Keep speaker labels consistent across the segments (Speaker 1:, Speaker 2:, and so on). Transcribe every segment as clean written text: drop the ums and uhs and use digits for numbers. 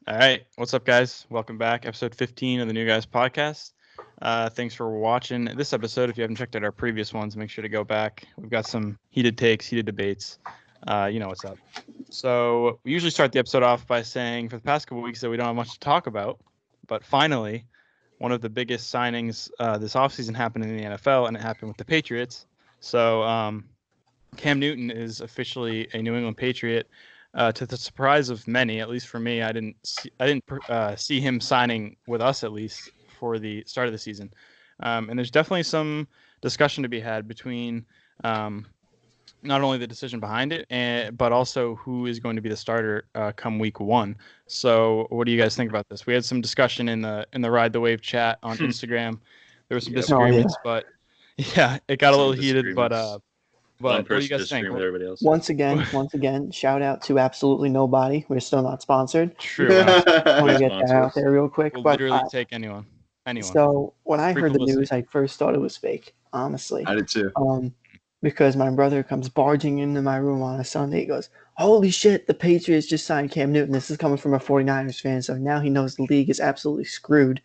Speaker 1: All right. What's up, guys? Welcome back. Episode 15 of the New Guys podcast. Thanks for watching this episode. If you haven't checked out our previous ones, make sure to go back. We've got some heated takes, heated debates. You know what's up. So we usually start the episode off by saying for the past couple weeks that we don't have much to talk about. But finally, one of the biggest signings this offseason happened in the NFL, and it happened with the Patriots. So Cam Newton is officially a New England Patriot. To the surprise of many, at least for me, I didn't see him signing with us, at least for the start of the season. And there's definitely some discussion to be had between not only the decision behind it, but also who is going to be the starter come week one. So, what do you guys think about this? We had some discussion in the Ride the Wave chat on Instagram. There were some disagreements, but yeah, it got a little heated. But what do you guys think?
Speaker 2: With everybody else.
Speaker 3: Once again, shout out to absolutely nobody. We're still not sponsored.
Speaker 1: True.
Speaker 3: I want to get that out there real quick.
Speaker 1: We'll
Speaker 3: but
Speaker 1: literally take anyone.
Speaker 3: So when I heard the
Speaker 1: publicity.
Speaker 3: news, I first thought it was fake, honestly.
Speaker 2: I did too.
Speaker 3: Because my brother comes barging into my room on a Sunday. He goes, holy shit, the Patriots just signed Cam Newton. This is coming from a 49ers fan, so now he knows the league is absolutely screwed.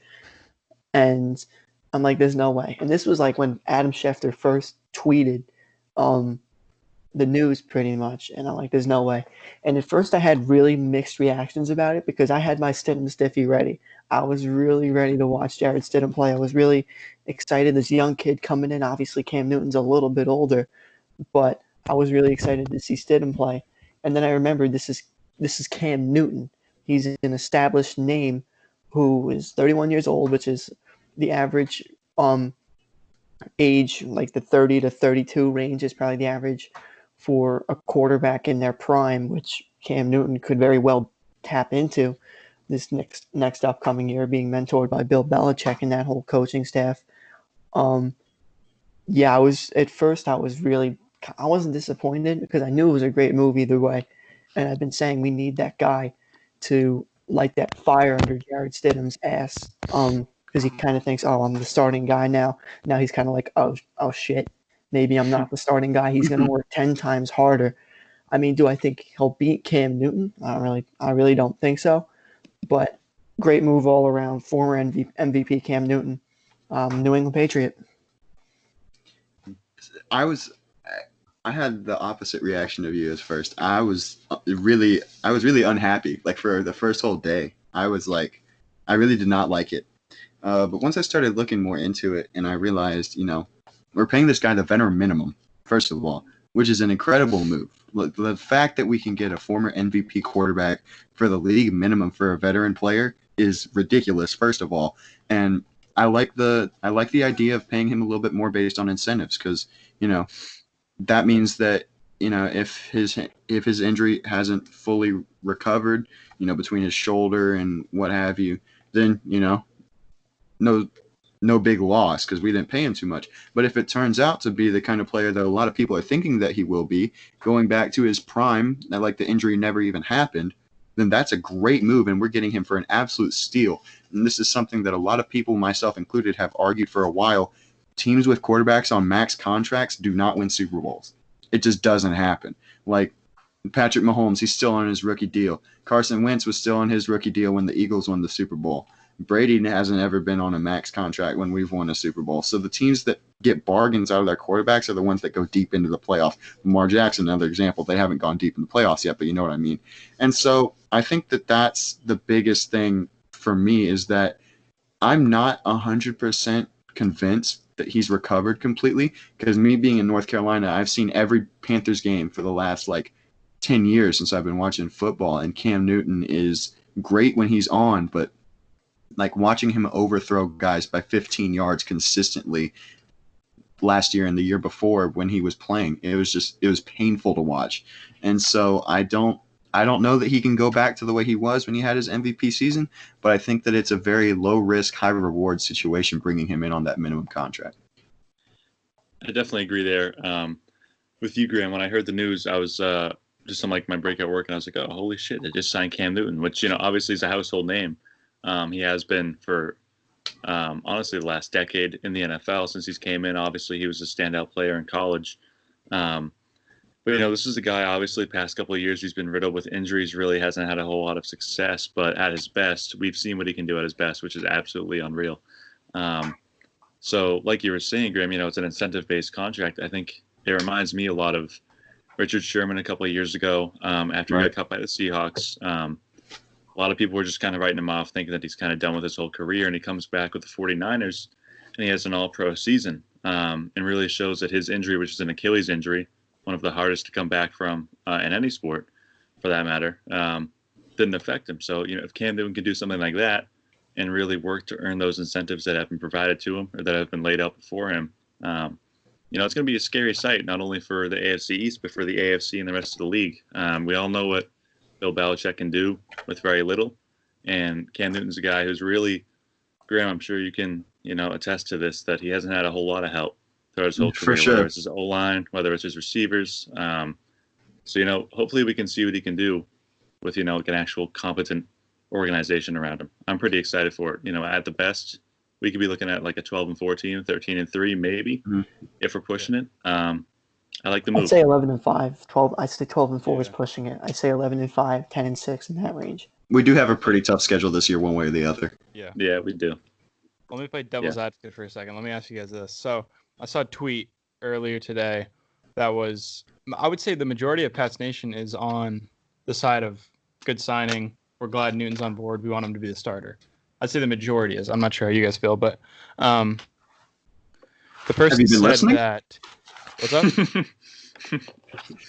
Speaker 3: And I'm like, there's no way. And this was like when Adam Schefter first tweeted the news pretty much, and I'm like, there's no way. And at first I had really mixed reactions about it because I had my Stidham Stiffy ready. I was really ready to watch Jared Stidham play. I was really excited. This young kid coming in, obviously Cam Newton's a little bit older, but I was really excited to see Stidham play. And then I remembered this is Cam Newton. He's an established name who is 31 years old, which is the average age, like the 30 to 32 range is probably the average for a quarterback in their prime, which Cam Newton could very well tap into this next upcoming year, being mentored by Bill Belichick and that whole coaching staff. I wasn't disappointed because I knew it was a great move either way. And I've been saying we need that guy to light that fire under Jared Stidham's ass. Because he kind of thinks, oh, I'm the starting guy now. Now he's kind of like, oh shit, maybe I'm not the starting guy. He's going to work 10 times harder. I mean, do I think he'll beat Cam Newton? I really don't think so. But great move all around. Former MVP Cam Newton, New England Patriot.
Speaker 2: I had the opposite reaction of you at first. I was really unhappy. Like for the first whole day, I was like, I really did not like it. But once I started looking more into it, and I realized, we're paying this guy the veteran minimum, first of all, which is an incredible move. The fact that we can get a former MVP quarterback for the league minimum for a veteran player is ridiculous, first of all. And I like the idea of paying him a little bit more based on incentives because, that means that, if his injury hasn't fully recovered, between his shoulder and what have you, then, no big loss because we didn't pay him too much. But if it turns out to be the kind of player that a lot of people are thinking that he will be, going back to his prime, like the injury never even happened, then that's a great move, and we're getting him for an absolute steal. And this is something that a lot of people, myself included, have argued for a while. Teams with quarterbacks on max contracts do not win Super Bowls. It just doesn't happen. Like Patrick Mahomes, he's still on his rookie deal. Carson Wentz was still on his rookie deal when the Eagles won the Super Bowl. Brady hasn't ever been on a max contract when we've won a Super Bowl. So the teams that get bargains out of their quarterbacks are the ones that go deep into the playoffs. Lamar Jackson, another example, they haven't gone deep in the playoffs yet, but you know what I mean. And so I think that that's the biggest thing for me is that I'm not 100% convinced that he's recovered completely because me being in North Carolina, I've seen every Panthers game for the last 10 years since I've been watching football, and Cam Newton is great when he's on, but watching him overthrow guys by 15 yards consistently last year and the year before when he was playing, it was painful to watch. And so I don't know that he can go back to the way he was when he had his MVP season, but I think that it's a very low risk, high reward situation bringing him in on that minimum contract.
Speaker 4: I definitely agree there. With you, Graham, when I heard the news, I was just on my break at work, and I was like, oh, holy shit, they just signed Cam Newton, which, obviously is a household name. He has been for, honestly, the last decade in the NFL since he's came in. Obviously, he was a standout player in college. But But, this is a guy, obviously, past couple of years, he's been riddled with injuries, really hasn't had a whole lot of success. But at his best, we've seen what he can do at his best, which is absolutely unreal. So, like you were saying, Graham, it's an incentive-based contract. I think it reminds me a lot of Richard Sherman a couple of years ago after he got cut by the Seahawks. A lot of people were just kind of writing him off, thinking that he's kind of done with his whole career. And he comes back with the 49ers, and he has an all-pro season and really shows that his injury, which is an Achilles injury, one of the hardest to come back from in any sport, for that matter, didn't affect him. So, if Cam Newton can do something like that and really work to earn those incentives that have been provided to him or that have been laid out before him, it's going to be a scary sight, not only for the AFC East, but for the AFC and the rest of the league. We all know what Bill Belichick can do with very little. And Cam Newton's a guy who's really, Graham, I'm sure you can, attest to this, that he hasn't had a whole lot of help throughout his whole career, whether it's his O-line, whether it's his receivers. So, hopefully we can see what he can do with, an actual competent organization around him. I'm pretty excited for it. At the best, we could be looking at like a 12-14, 13-3, maybe, if we're pushing it. I like the move.
Speaker 3: I'd say 11-5, 12. I'd say 12-4 is pushing it. I'd say 11-5, 10-6 in that range.
Speaker 2: We do have a pretty tough schedule this year, one way or the other.
Speaker 4: Yeah, we do.
Speaker 1: Let me play devil's advocate for a second. Let me ask you guys this. So I saw a tweet earlier today that was, I would say the majority of Pats Nation is on the side of good signing. We're glad Newton's on board. We want him to be the starter. I'd say the majority is. I'm not sure how you guys feel, but the person said
Speaker 2: listening?
Speaker 1: that. What's up?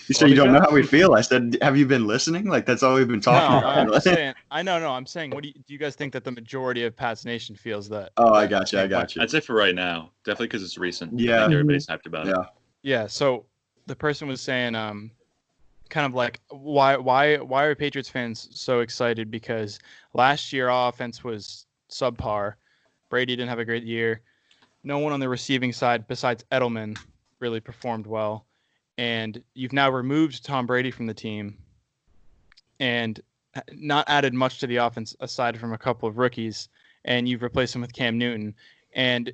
Speaker 2: You said you don't know how we feel. I said, have you been listening? Like, that's all we've been talking about.
Speaker 1: I'm saying, what do you guys think that the majority of Pats Nation feels that?
Speaker 2: Oh, I got you.
Speaker 4: I'd say for right now, definitely because it's recent.
Speaker 2: Yeah.
Speaker 4: I think everybody's hyped about it.
Speaker 1: Yeah. So the person was saying, kind of like, why are Patriots fans so excited? Because last year our offense was subpar. Brady didn't have a great year. No one on the receiving side besides Edelman really performed well. And you've now removed Tom Brady from the team and not added much to the offense aside from a couple of rookies, and you've replaced him with Cam Newton. And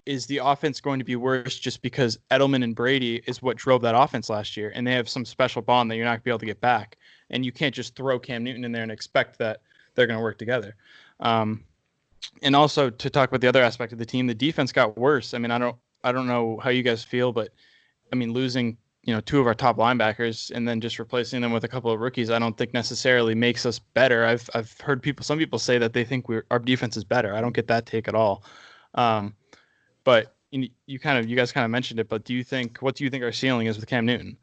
Speaker 1: is the offense going to be worse just because Edelman and Brady is what drove that offense last year, and they have some special bond that you're not going to be able to get back? And you can't just throw Cam Newton in there and expect that they're going to work together. And also, to talk about the other aspect of the team, the defense got worse. I mean, I don't know how you guys feel, but I mean, losing two of our top linebackers and then just replacing them with a couple of rookies, I don't think necessarily makes us better. I've heard some people say that they think our defense is better. I don't get that take at all. But you guys kind of mentioned it. But what do you think our ceiling is with Cam Newton?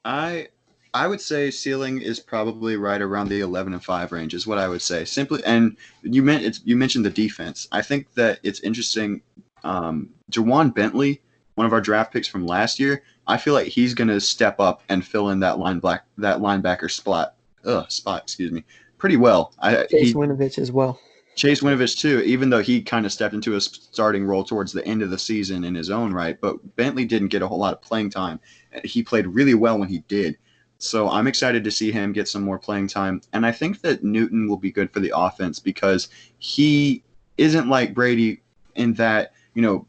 Speaker 2: I would say ceiling is probably right around the 11-5 range is what I would say. Simply, and you mentioned the defense. I think that it's interesting. Jawan Bentley, one of our draft picks from last year, I feel like he's going to step up and fill in that linebacker spot, pretty well.
Speaker 3: Chase Winovich as well.
Speaker 2: Chase Winovich too, even though he kind of stepped into a starting role towards the end of the season in his own right. But Bentley didn't get a whole lot of playing time. He played really well when he did. So I'm excited to see him get some more playing time. And I think that Newton will be good for the offense because he isn't like Brady in that,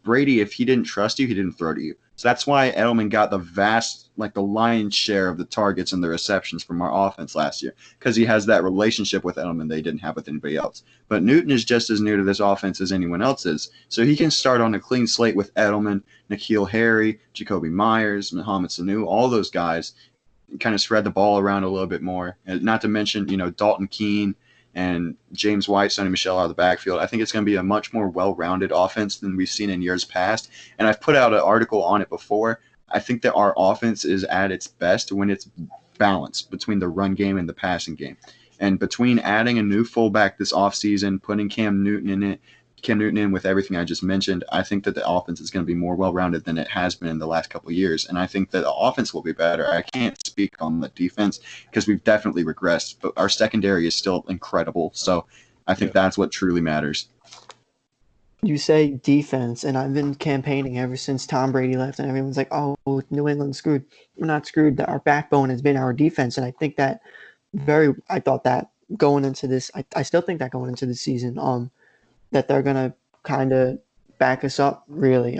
Speaker 2: Brady, if he didn't trust you, he didn't throw to you. So that's why Edelman got the lion's share of the targets and the receptions from our offense last year, because he has that relationship with Edelman they didn't have with anybody else. But Newton is just as new to this offense as anyone else is. So he can start on a clean slate with Edelman, N'Keal Harry, Jacoby Myers, Mohamed Sanu, all those guys, kind of spread the ball around a little bit more. And not to mention, Dalton Keene and James White, Sonny Michel out of the backfield. I think it's going to be a much more well-rounded offense than we've seen in years past. And I've put out an article on it before. I think that our offense is at its best when it's balanced between the run game and the passing game. And between adding a new fullback this offseason, putting Cam Newton in with everything I just mentioned, I think that the offense is going to be more well-rounded than it has been in the last couple of years. And I think that the offense will be better. I can't speak on the defense because we've definitely regressed, but our secondary is still incredible. So I think that's what truly matters.
Speaker 3: You say defense, and I've been campaigning ever since Tom Brady left, and everyone's like, oh, New England's screwed. We're not screwed. Our backbone has been our defense, and I think that I thought that going into this, I still think that going into the season, that they're going to kind of back us up, really.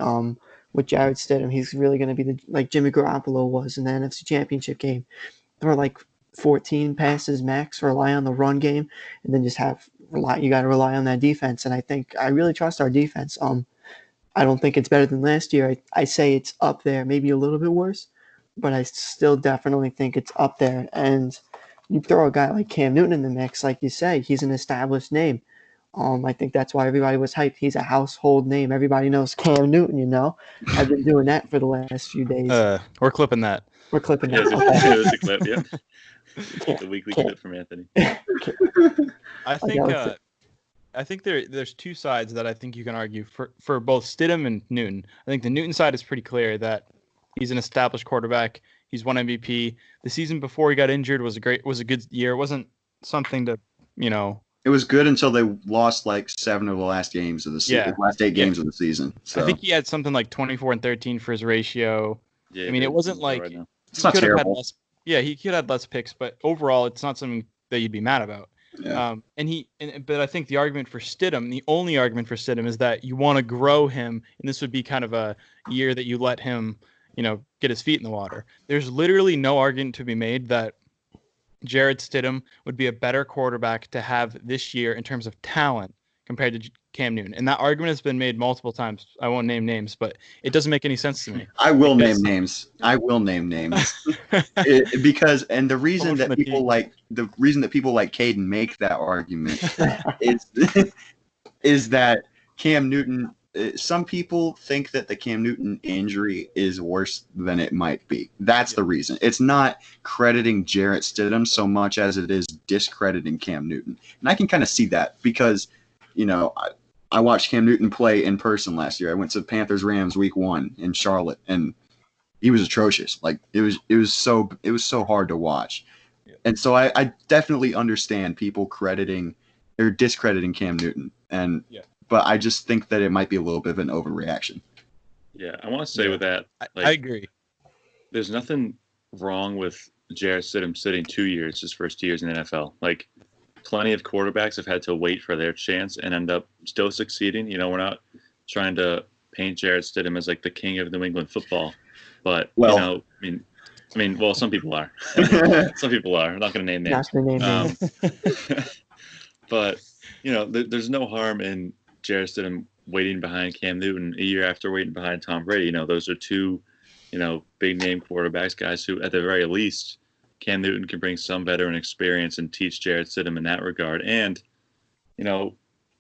Speaker 3: with Jarrett Stidham. He's really going to be like Jimmy Garoppolo was in the NFC Championship game. Throw like 14 passes max, rely on the run game, and then just you got to rely on that defense. And I really trust our defense. I don't think it's better than last year. I say it's up there, maybe a little bit worse, but I still definitely think it's up there. And you throw a guy like Cam Newton in the mix, like you say, he's an established name. I think that's why everybody was hyped. He's a household name. Everybody knows Cam Newton, you know. I've been doing that for the last few days.
Speaker 1: We're clipping that.
Speaker 3: We're clipping
Speaker 4: Yeah,
Speaker 3: that.
Speaker 4: it was a clip, yeah. The weekly clip from Anthony.
Speaker 1: I think there's two sides that I think you can argue for both Stidham and Newton. I think the Newton side is pretty clear that he's an established quarterback. He's won MVP. The season before he got injured was a good year. It wasn't something to, you know.
Speaker 2: It was good until they lost like 7 of the last games of the season. Last 8 games of the season. So
Speaker 1: I think he had something like 24-13 for his ratio.
Speaker 4: Yeah,
Speaker 1: I mean, it wasn't like
Speaker 4: right now.
Speaker 2: It's not terrible.
Speaker 1: He could have had less picks, but overall, it's not something that you'd be mad about.
Speaker 2: Yeah.
Speaker 1: But I think the argument for Stidham, the only argument for Stidham, is that you want to grow him, and this would be kind of a year that you let him, you know, get his feet in the water. There's literally no argument to be made that Jarrett Stidham would be a better quarterback to have this year in terms of talent compared to Cam Newton. And that argument has been made multiple times. I won't name names, but it doesn't make any sense to me.
Speaker 2: I will name names. Because the reason that people like Caden make that argument is that Cam Newton. Some people think that the Cam Newton injury is worse than it might be. That's the reason. It's not crediting Jarrett Stidham so much as it is discrediting Cam Newton. And I can kind of see that because, you know, I watched Cam Newton play in person last year. I went to Panthers-Rams week 1 in Charlotte, and he was atrocious. Like it was so hard to watch. Yeah. And so I definitely understand people crediting or discrediting Cam Newton. But I just think that it might be a little bit of an overreaction.
Speaker 4: Yeah, I want to say with that,
Speaker 1: I agree.
Speaker 4: There's nothing wrong with Jarrett Stidham sitting 2 years, his first 2 years in the NFL. Like, plenty of quarterbacks have had to wait for their chance and end up still succeeding. You know, we're not trying to paint Jarrett Stidham as like the king of New England football, but you know, I mean, well, some people are. Some people are. I'm not going to name names. But you know, there's no harm in Jarrett Stidham waiting behind Cam Newton a year after waiting behind Tom Brady. You know, those are two, you know, big name quarterbacks, guys who, at the very least, Cam Newton can bring some veteran experience and teach Jarrett Stidham in that regard. And, you know,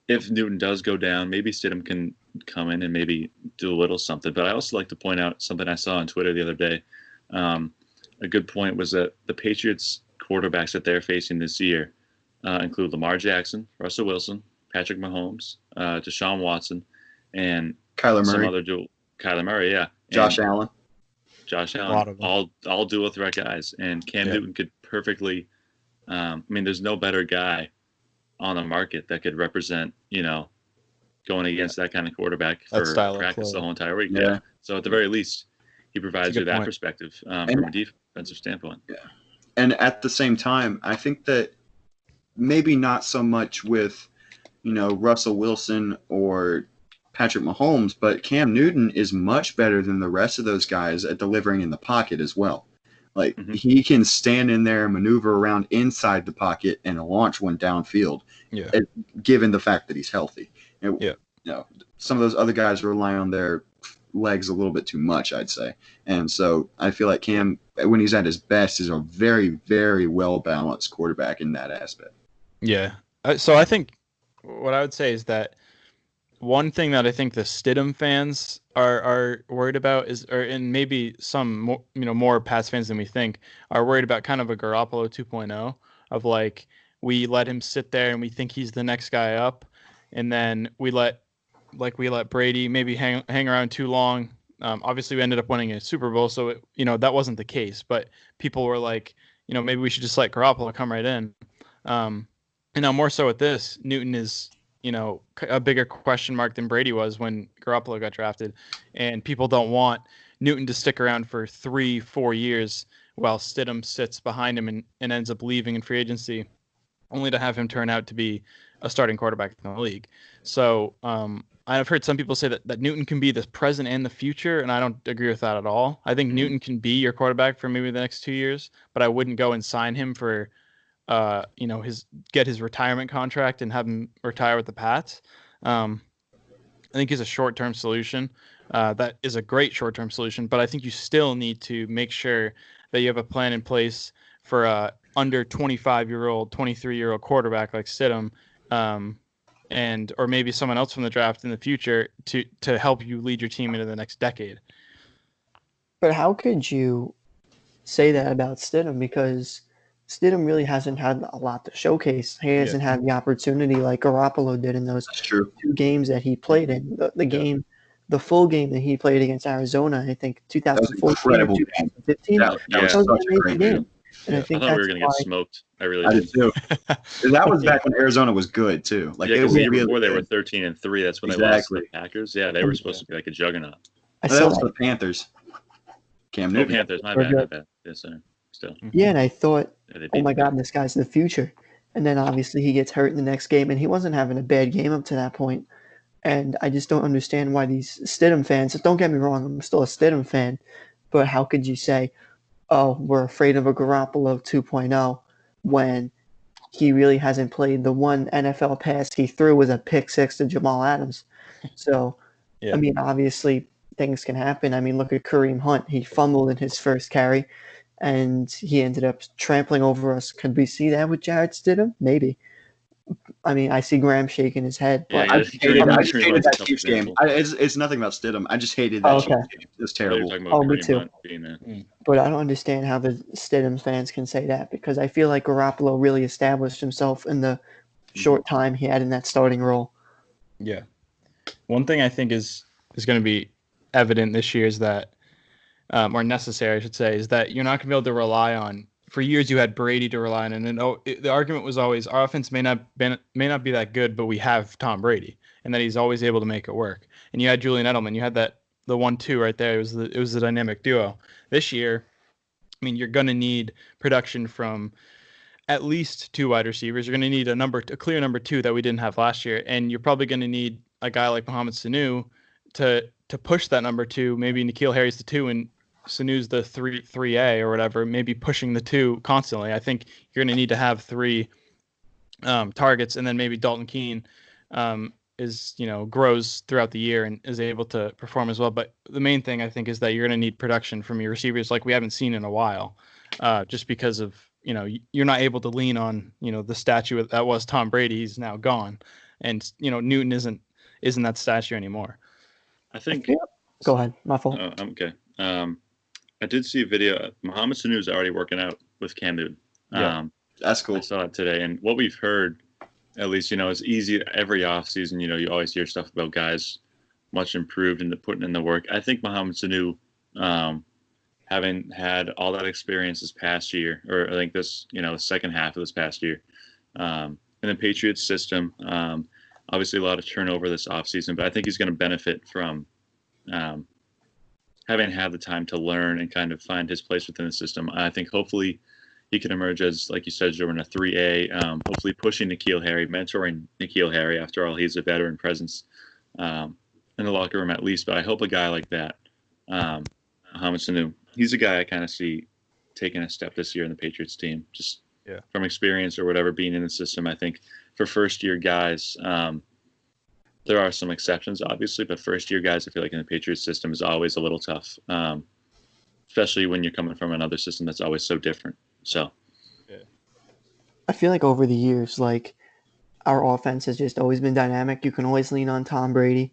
Speaker 4: if Newton does go down, maybe Stidham can come in and maybe do a little something. But I also like to point out something I saw on Twitter the other day. A good point was that the Patriots quarterbacks that they're facing this year include Lamar Jackson, Russell Wilson, Patrick Mahomes, Deshaun Watson, and
Speaker 2: Kyler Murray.
Speaker 4: Some other Kyler Murray, yeah.
Speaker 2: Josh Allen,
Speaker 4: all dual threat guys. And Cam Newton could perfectly I mean, there's no better guy on the market that could represent, you know, going against that kind of quarterback for practice the whole entire week. Yeah. So at the very least, he provides you that perspective from a defensive standpoint.
Speaker 2: Yeah. And at the same time, I think that maybe not so much with, you know, Russell Wilson or Patrick Mahomes, but Cam Newton is much better than the rest of those guys at delivering in the pocket as well. Like, he can stand in there, maneuver around inside the pocket, and launch one downfield, given the fact that he's healthy. You know, some of those other guys rely on their legs a little bit too much, I'd say. And so I feel like Cam, when he's at his best, is a very, very well-balanced quarterback in that aspect.
Speaker 1: Yeah. So I think what I would say is that one thing that I think the Stidham fans are worried about is, and maybe some more, you know, more Pats fans than we think, are worried about kind of a Garoppolo 2.0 of like, we let him sit there and we think he's the next guy up, and then we let Brady maybe hang around too long. Obviously, we ended up winning a Super Bowl, so you know that wasn't the case. But people were like, you know, maybe we should just let Garoppolo come right in. And now more so with this, Newton is, you know, a bigger question mark than Brady was when Garoppolo got drafted, and people don't want Newton to stick around for 3-4 years while Stidham sits behind him and ends up leaving in free agency, only to have him turn out to be a starting quarterback in the league. So I've heard some people say that Newton can be the present and the future, and I don't agree with that at all. I think Newton can be your quarterback for maybe the next 2 years, but I wouldn't go and sign him for, get his retirement contract and have him retire with the Pats. I think he's a short-term solution. That is a great short-term solution, but I think you still need to make sure that you have a plan in place for a under 25-year-old, 23-year-old quarterback like Stidham, or maybe someone else from the draft in the future to help you lead your team into the next decade.
Speaker 3: But how could you say that about Stidham? Because Stidham really hasn't had a lot to showcase. He hasn't had the opportunity like Garoppolo did in those
Speaker 2: That's true.
Speaker 3: 2 games that he played in. The full game that he played against Arizona, I think 2014
Speaker 2: incredible
Speaker 3: or
Speaker 2: game.
Speaker 3: 2015.
Speaker 2: That was
Speaker 3: an
Speaker 2: such a
Speaker 3: amazing
Speaker 2: great
Speaker 3: game.
Speaker 2: game.
Speaker 3: And I think
Speaker 4: I thought we were
Speaker 3: that's
Speaker 4: going to
Speaker 3: why
Speaker 4: get smoked. I really
Speaker 2: I
Speaker 4: did.
Speaker 2: did too. That was back when Arizona was good too. Like it was
Speaker 4: the year
Speaker 2: really
Speaker 4: before they
Speaker 2: good.
Speaker 4: were 13-3. That's when they lost to the Packers. Yeah, they were supposed to be like a juggernaut.
Speaker 2: That was the Panthers. Cam Newton.
Speaker 4: Panthers. My bad. Yes, sir. Still.
Speaker 3: Yeah, and I thought, oh my
Speaker 4: them.
Speaker 3: God, this guy's the future. And then obviously he gets hurt in the next game, and he wasn't having a bad game up to that point. And I just don't understand why these Stidham fans, don't get me wrong, I'm still a Stidham fan, but how could you say, oh, we're afraid of a Garoppolo 2.0 when he really hasn't played? The one NFL pass he threw was a pick six to Jamal Adams. So, I mean, obviously things can happen. I mean, look at Kareem Hunt. He fumbled in his first carry, and he ended up trampling over us. Could we see that with Jarrett Stidham? Maybe. I mean, I see Graham shaking his head. But
Speaker 2: I just hated that Chiefs game. It's nothing about Stidham. I just hated that Chiefs game. It was terrible.
Speaker 3: Me too. But I don't understand how the Stidham fans can say that, because I feel like Garoppolo really established himself in the short time he had in that starting role.
Speaker 1: Yeah. One thing I think is going to be evident this year is that, or necessary, I should say, is that you're not going to be able to rely on. For years, you had Brady to rely on, and then the argument was always our offense may not be that good, but we have Tom Brady, and that he's always able to make it work. And you had Julian Edelman, you had the 1-2 right there. It was the dynamic duo. This year, I mean, you're going to need production from at least 2 wide receivers. You're going to need a clear number 2 that we didn't have last year, and you're probably going to need a guy like Mohamed Sanu to push that number 2. Maybe N'Keal Harry's the 2 and Sanu's the 3A or whatever, maybe pushing the 2 constantly. I think you're going to need to have 3 targets, and then maybe Dalton Keene grows throughout the year and is able to perform as well. But the main thing I think is that you're going to need production from your receivers like we haven't seen in a while, just because of, you're not able to lean on, the statue that was Tom Brady. He's now gone. And, Newton isn't that statue anymore.
Speaker 4: I think.
Speaker 3: Go ahead. My fault.
Speaker 4: Okay. I did see a video. Mohamed Sanu is already working out with Cam Newton.
Speaker 2: That's cool.
Speaker 4: I saw it today. And what we've heard, at least, it's easy every offseason, you always hear stuff about guys much improved and putting in the work. I think Mohamed Sanu, having had all that experience this past year, or I think this, second half of this past year, in the Patriots system, obviously a lot of turnover this offseason, but I think he's going to benefit from having had the time to learn and kind of find his place within the system. I think hopefully he can emerge as, like you said, Jordan, a 3A, hopefully pushing N'Keal Harry, mentoring N'Keal Harry. After all, he's a veteran presence in the locker room at least, but I hope a guy like that, Mohamed Sanu, he's a guy I kind of see taking a step this year in the Patriots team, just from experience or whatever, being in the system. I think for first-year guys, there are some exceptions, obviously, but first-year guys, I feel like in the Patriots system is always a little tough, especially when you're coming from another system that's always so different. So,
Speaker 3: I feel like over the years, like, our offense has just always been dynamic. You can always lean on Tom Brady.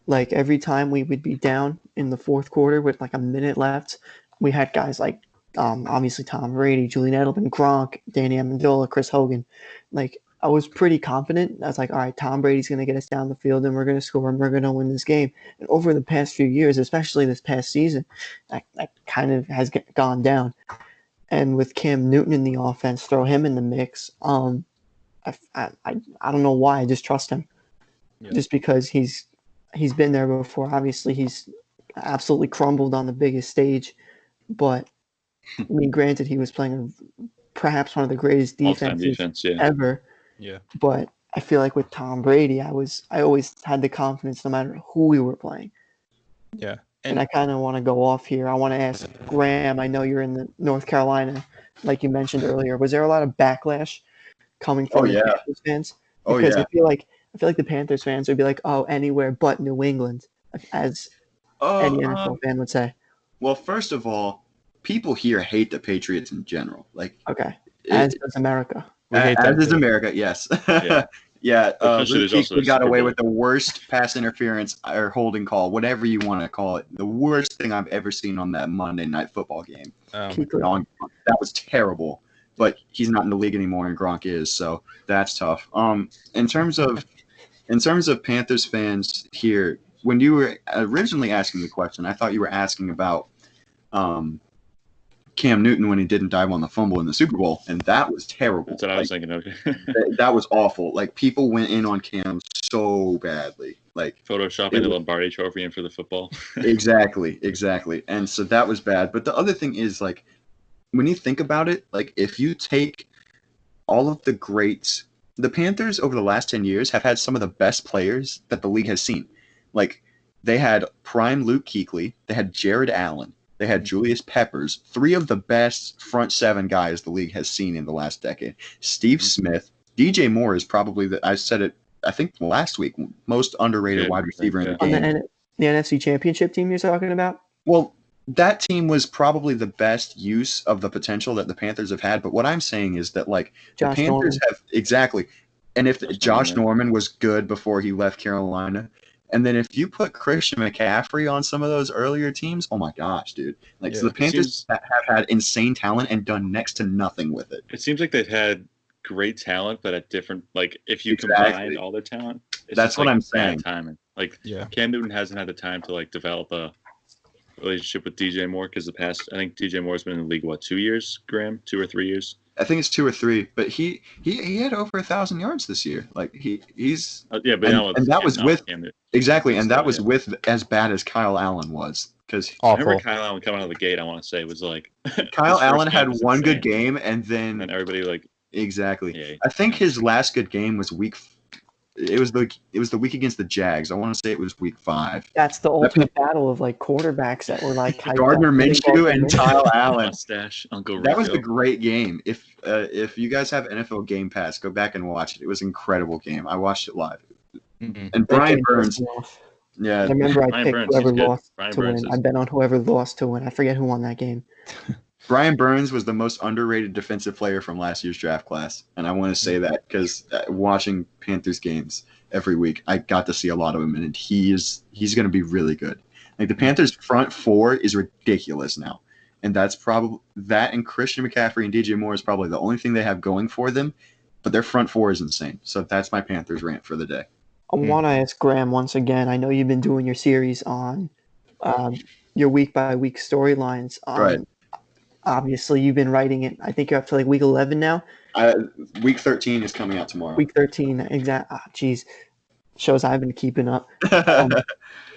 Speaker 3: Like, every time we would be down in the fourth quarter with like a minute left, we had guys like obviously Tom Brady, Julian Edelman, Gronk, Danny Amendola, Chris Hogan. Like, I was pretty confident. I was like, all right, Tom Brady's going to get us down the field and we're going to score and we're going to win this game. And over the past few years, especially this past season, that kind of has gone down. And with Cam Newton in the offense, throw him in the mix. I don't know why. I just trust him. Just because he's been there before. Obviously, he's absolutely crumbled on the biggest stage. But, I mean, granted, he was playing perhaps one of the greatest defenses ever.
Speaker 1: Yeah.
Speaker 3: But I feel like with Tom Brady, I always had the confidence no matter who we were playing.
Speaker 1: Yeah.
Speaker 3: And I kind of want to go off here. I want to ask Graham. I know you're in the North Carolina, like you mentioned earlier. Was there a lot of backlash coming from the Panthers fans?
Speaker 2: Oh,
Speaker 3: Because
Speaker 2: yeah.
Speaker 3: I feel like the Panthers fans would be like, "Oh, anywhere but New England," as any NFL fan would say.
Speaker 2: Well, first of all, people here hate the Patriots in general. Like,
Speaker 3: Okay, as does America.
Speaker 1: We hate
Speaker 2: as
Speaker 1: them
Speaker 2: is
Speaker 1: too.
Speaker 2: America, yes.
Speaker 4: Yeah.
Speaker 2: Yeah,
Speaker 4: Especially
Speaker 2: Luke
Speaker 4: there's also
Speaker 2: Kuechly
Speaker 4: a
Speaker 2: got
Speaker 4: Super
Speaker 2: away
Speaker 4: Bowl.
Speaker 2: with the worst pass interference or holding call, whatever you want to call it. The worst thing I've ever seen on that Monday Night Football game.
Speaker 3: Kuechly.
Speaker 2: That was terrible. But he's not in the league anymore, and Gronk is, so that's tough. In terms of Panthers fans here, when you were originally asking the question, I thought you were asking about Cam Newton when he didn't dive on the fumble in the Super Bowl, and that was terrible.
Speaker 4: That's what I was thinking. Okay.
Speaker 2: That was awful. Like, people went in on Cam so badly. Like,
Speaker 4: Photoshopping the Lombardi Trophy in for the football.
Speaker 2: Exactly. And so that was bad. But the other thing is, like, when you think about it, like, if you take all of the greats, the Panthers over the last 10 years have had some of the best players that the league has seen. Like, they had prime Luke Kuechly, they had Jared Allen, they had Julius Peppers, three of the best front seven guys the league has seen in the last decade. Steve Smith, DJ Moore is probably I said it, I think last week, most underrated wide receiver in the game.
Speaker 3: On the NFC Championship team you're talking about?
Speaker 2: Well, that team was probably the best use of the potential that the Panthers have had. But what I'm saying is that, like, the Panthers have exactly. And if Josh Norman was good before he left Carolina, and then if you put Christian McCaffrey on some of those earlier teams, oh my gosh, dude! Like, so the Panthers have had insane talent and done next to nothing with it.
Speaker 4: It seems like they've had great talent, but at different, like, if you combine all their talent,
Speaker 2: that's what I'm saying.
Speaker 4: Timing. Like, Cam Newton hasn't had the time to, like, develop a relationship with DJ Moore, because I think DJ Moore's been in the league 2 years, Graham? 2 or 3 years?
Speaker 2: I think it's 2 or 3, but he had over 1,000 yards this year. Like, he's
Speaker 4: but
Speaker 2: and that was with exactly, and that was with as bad as Kyle Allen was, because
Speaker 4: I remember Kyle Allen coming out of the gate. I want to say was like
Speaker 2: Kyle Allen had one good game, and then
Speaker 4: everybody like
Speaker 2: exactly.
Speaker 4: Yeah,
Speaker 2: I think his last good game was It was the week against the Jags. I want to say it was week 5.
Speaker 3: That's the ultimate battle of, like, quarterbacks that were like
Speaker 2: Gardner Minshew and Kyle Allen.
Speaker 4: Mustache, Uncle Rico.
Speaker 2: That was a great game. If you guys have NFL Game Pass, go back and watch it. It was an incredible game. I watched it live. Mm-hmm. And Brian Burns.
Speaker 3: Yeah, I remember I picked whoever lost to win. I bet on whoever lost to win. I forget who won that game.
Speaker 2: Brian Burns was the most underrated defensive player from last year's draft class, and I want to say that because watching Panthers games every week, I got to see a lot of him, and he's going to be really good. Like, the Panthers' front four is ridiculous now, and that's probably that, and Christian McCaffrey and DJ Moore is probably the only thing they have going for them, but their front four is insane. So that's my Panthers rant for the day.
Speaker 3: I want to ask Graham once again. I know you've been doing your series on your week-by-week storylines.
Speaker 2: Right.
Speaker 3: Obviously, you've been writing it. I think you're up to, like, week 11 now.
Speaker 2: Week 13 is coming out tomorrow.
Speaker 3: Week 13, exactly. Jeez, shows I've been keeping up.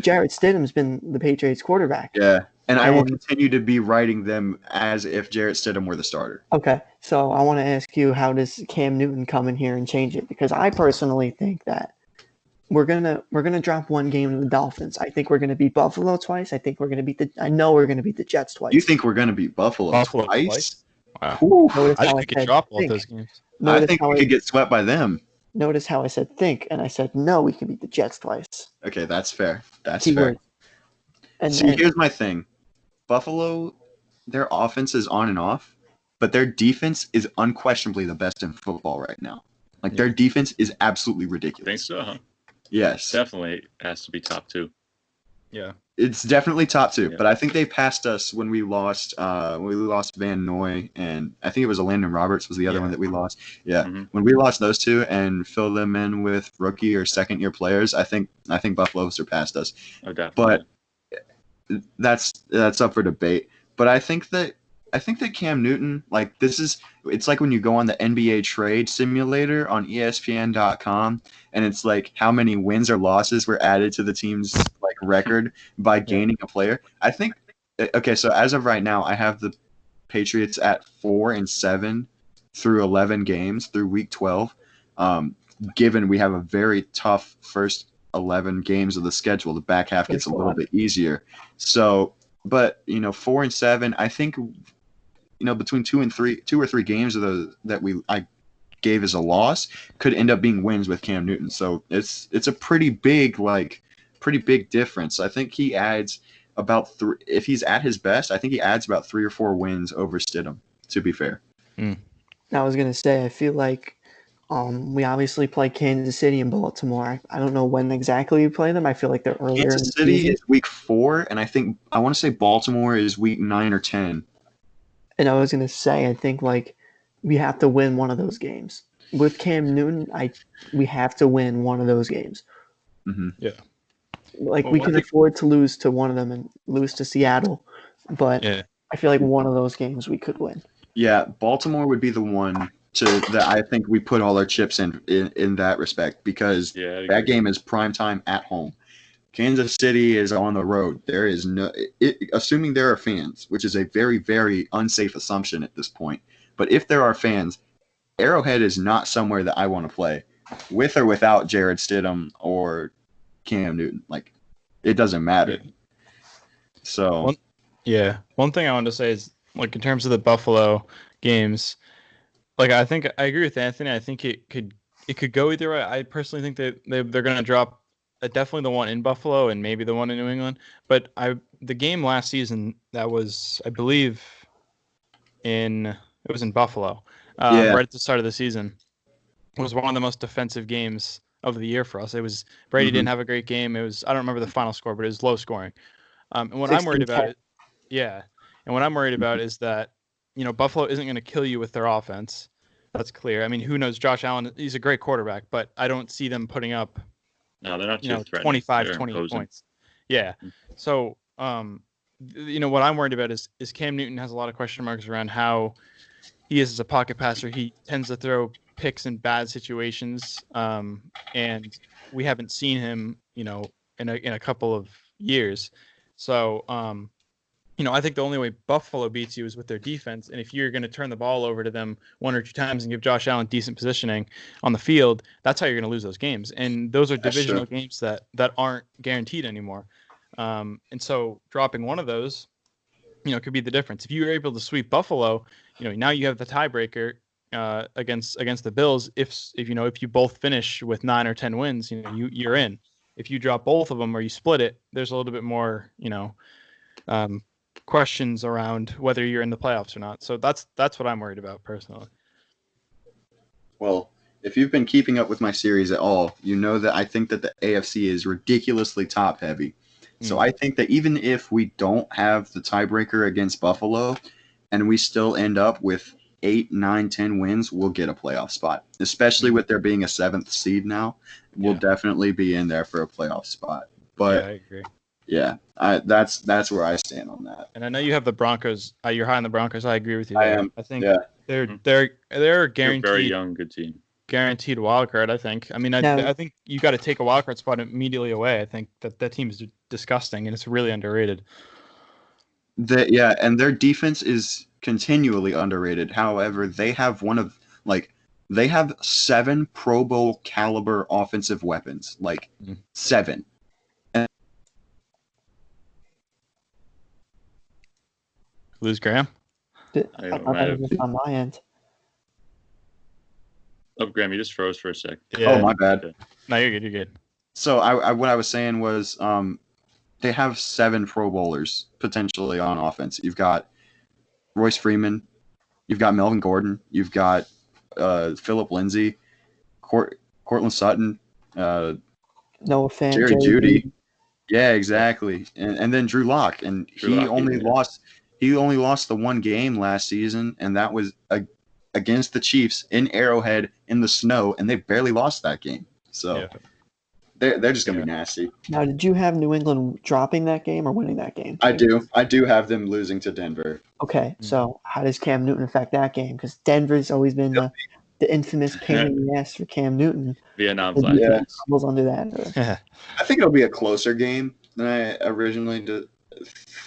Speaker 3: Jarrett Stidham's been the Patriots quarterback.
Speaker 2: Yeah, and I will continue to be writing them as if Jarrett Stidham were the starter.
Speaker 3: Okay, so I want to ask you, how does Cam Newton come in here and change it? Because I personally think that we're gonna drop one game to the Dolphins. I think we're gonna beat Buffalo twice. I think we're gonna beat we're gonna beat the Jets twice.
Speaker 2: You think we're gonna beat Buffalo twice?
Speaker 1: Wow. I think we could drop both those games.
Speaker 2: I think we could get swept by them.
Speaker 3: Notice how I said think, and I said no, we can beat the Jets twice.
Speaker 2: Okay, that's fair. That's
Speaker 3: Keyword.
Speaker 2: fair. See, here's my thing. Buffalo, their offense is on and off, but their defense is unquestionably the best in football right now. Like, their defense is absolutely ridiculous.
Speaker 4: Think so, huh?
Speaker 2: Yes.
Speaker 4: Definitely has to be top 2.
Speaker 1: Yeah.
Speaker 2: It's definitely top 2, but I think they passed us when we lost Van Noy, and I think it was Landon Roberts was the other one that we lost. Yeah. Mm-hmm. When we lost those two and filled them in with rookie or second year players, I think Buffalo surpassed us.
Speaker 4: Oh, definitely.
Speaker 2: But that's up for debate. But I think that Cam Newton, like, it's like when you go on the NBA trade simulator on ESPN.com, and it's like how many wins or losses were added to the team's, like, record by gaining a player. I think, okay, so as of right now, I have the Patriots at 4-7 through 11 games through week 12. given we have a very tough first 11 games of the schedule. The back half gets a little bit easier. So, but 4-7, I think between 2 or 3 games of those that I gave as a loss could end up being wins with Cam Newton. So it's a pretty big difference. I think he adds about 3. If he's at his best, I think he adds about 3 or 4 wins over Stidham, to be fair.
Speaker 3: I was gonna say, I feel like we obviously play Kansas City and Baltimore. I don't know when exactly we play them. I feel like they're earlier.
Speaker 2: Kansas City is week 4, and I want to say Baltimore is week 9 or 10.
Speaker 3: And I was gonna say, I think like we have to win one of those games with Cam Newton. We have to win one of those games.
Speaker 2: Mm-hmm.
Speaker 1: Yeah.
Speaker 3: Like we can afford to lose to one of them and lose to Seattle, but I feel like one of those games we could win.
Speaker 2: Yeah, Baltimore would be the one that I think we put all our chips in that respect, because that game is prime time at home. Kansas City is on the road. There is assuming there are fans, which is a very, very unsafe assumption at this point. But if there are fans, Arrowhead is not somewhere that I want to play, with or without Jared Stidham or Cam Newton. Like, it doesn't matter. So,
Speaker 1: one thing I wanted to say is, like, in terms of the Buffalo games, like, I think I agree with Anthony. I think it could go either way. I personally think that they're going to drop definitely the one in Buffalo and maybe the one in New England. But the game last season that was, I believe, it was in Buffalo, right at the start of the season, was one of the most defensive games of the year for us. It was Brady didn't have a great game. It was, I don't remember the final score, but it was low scoring. And what I'm worried about is that Buffalo isn't going to kill you with their offense. That's clear. I mean, who knows? Josh Allen, he's a great quarterback, but I don't see them putting up.
Speaker 4: No, they're not
Speaker 1: 25, 28 points. Yeah. So, what I'm worried about is Cam Newton has a lot of question marks around how he is as a pocket passer. He tends to throw picks in bad situations, and we haven't seen him, in a couple of years. So, I think the only way Buffalo beats you is with their defense. And if you're going to turn the ball over to them 1 or 2 times and give Josh Allen decent positioning on the field, that's how you're going to lose those games. And those are divisional games that aren't guaranteed anymore. And so dropping one of those, could be the difference. If you were able to sweep Buffalo, now you have the tiebreaker against the Bills. If you both finish with 9 or 10 wins, you're in. If you drop both of them or you split it, there's a little bit more, questions around whether you're in the playoffs or not. So that's what I'm worried about personally.
Speaker 2: Well, if you've been keeping up with my series at all, you know that I think that the AFC is ridiculously top heavy. So I think that even if we don't have the tiebreaker against Buffalo and we still end up with 8, 9, 10 wins, we'll get a playoff spot. Especially with there being a 7th seed now, we'll definitely be in there for a playoff spot. But
Speaker 1: I agree.
Speaker 2: Yeah, that's where I stand on that.
Speaker 1: And I know you have the Broncos. You're high on the Broncos. I agree with you.
Speaker 2: I am.
Speaker 1: I think they're a guaranteed,
Speaker 4: very young, good team.
Speaker 1: Guaranteed wild card. I think. I mean, I think you got to take a wild card spot immediately away. I think that team is disgusting and it's really underrated.
Speaker 2: And their defense is continually underrated. However, they have they have 7 Pro Bowl caliber offensive weapons, 7.
Speaker 1: Lose Graham?
Speaker 3: I thought that was on my end.
Speaker 4: Oh, Graham, you just froze for a sec.
Speaker 2: Yeah. Oh, my bad.
Speaker 1: No, you're good. You're good.
Speaker 2: So what I was saying was they have 7 Pro Bowlers potentially on offense. You've got Royce Freeman. You've got Melvin Gordon. You've got Phillip Lindsay, Cortland Sutton,
Speaker 3: Noah Fant,
Speaker 2: Jerry Jeudy. Yeah, exactly. And then Drew Lock. And he only lost the one game last season, and that was against the Chiefs in Arrowhead in the snow, and they barely lost that game. So they're just going to be nasty.
Speaker 3: Now, did you have New England dropping that game or winning that game?
Speaker 2: I do. I do have them losing to Denver.
Speaker 3: Okay, so how does Cam Newton affect that game? Because Denver's always been the infamous pain in the ass for Cam Newton.
Speaker 4: Vietnam
Speaker 3: flag. Under that.
Speaker 2: I think it'll be a closer game than I originally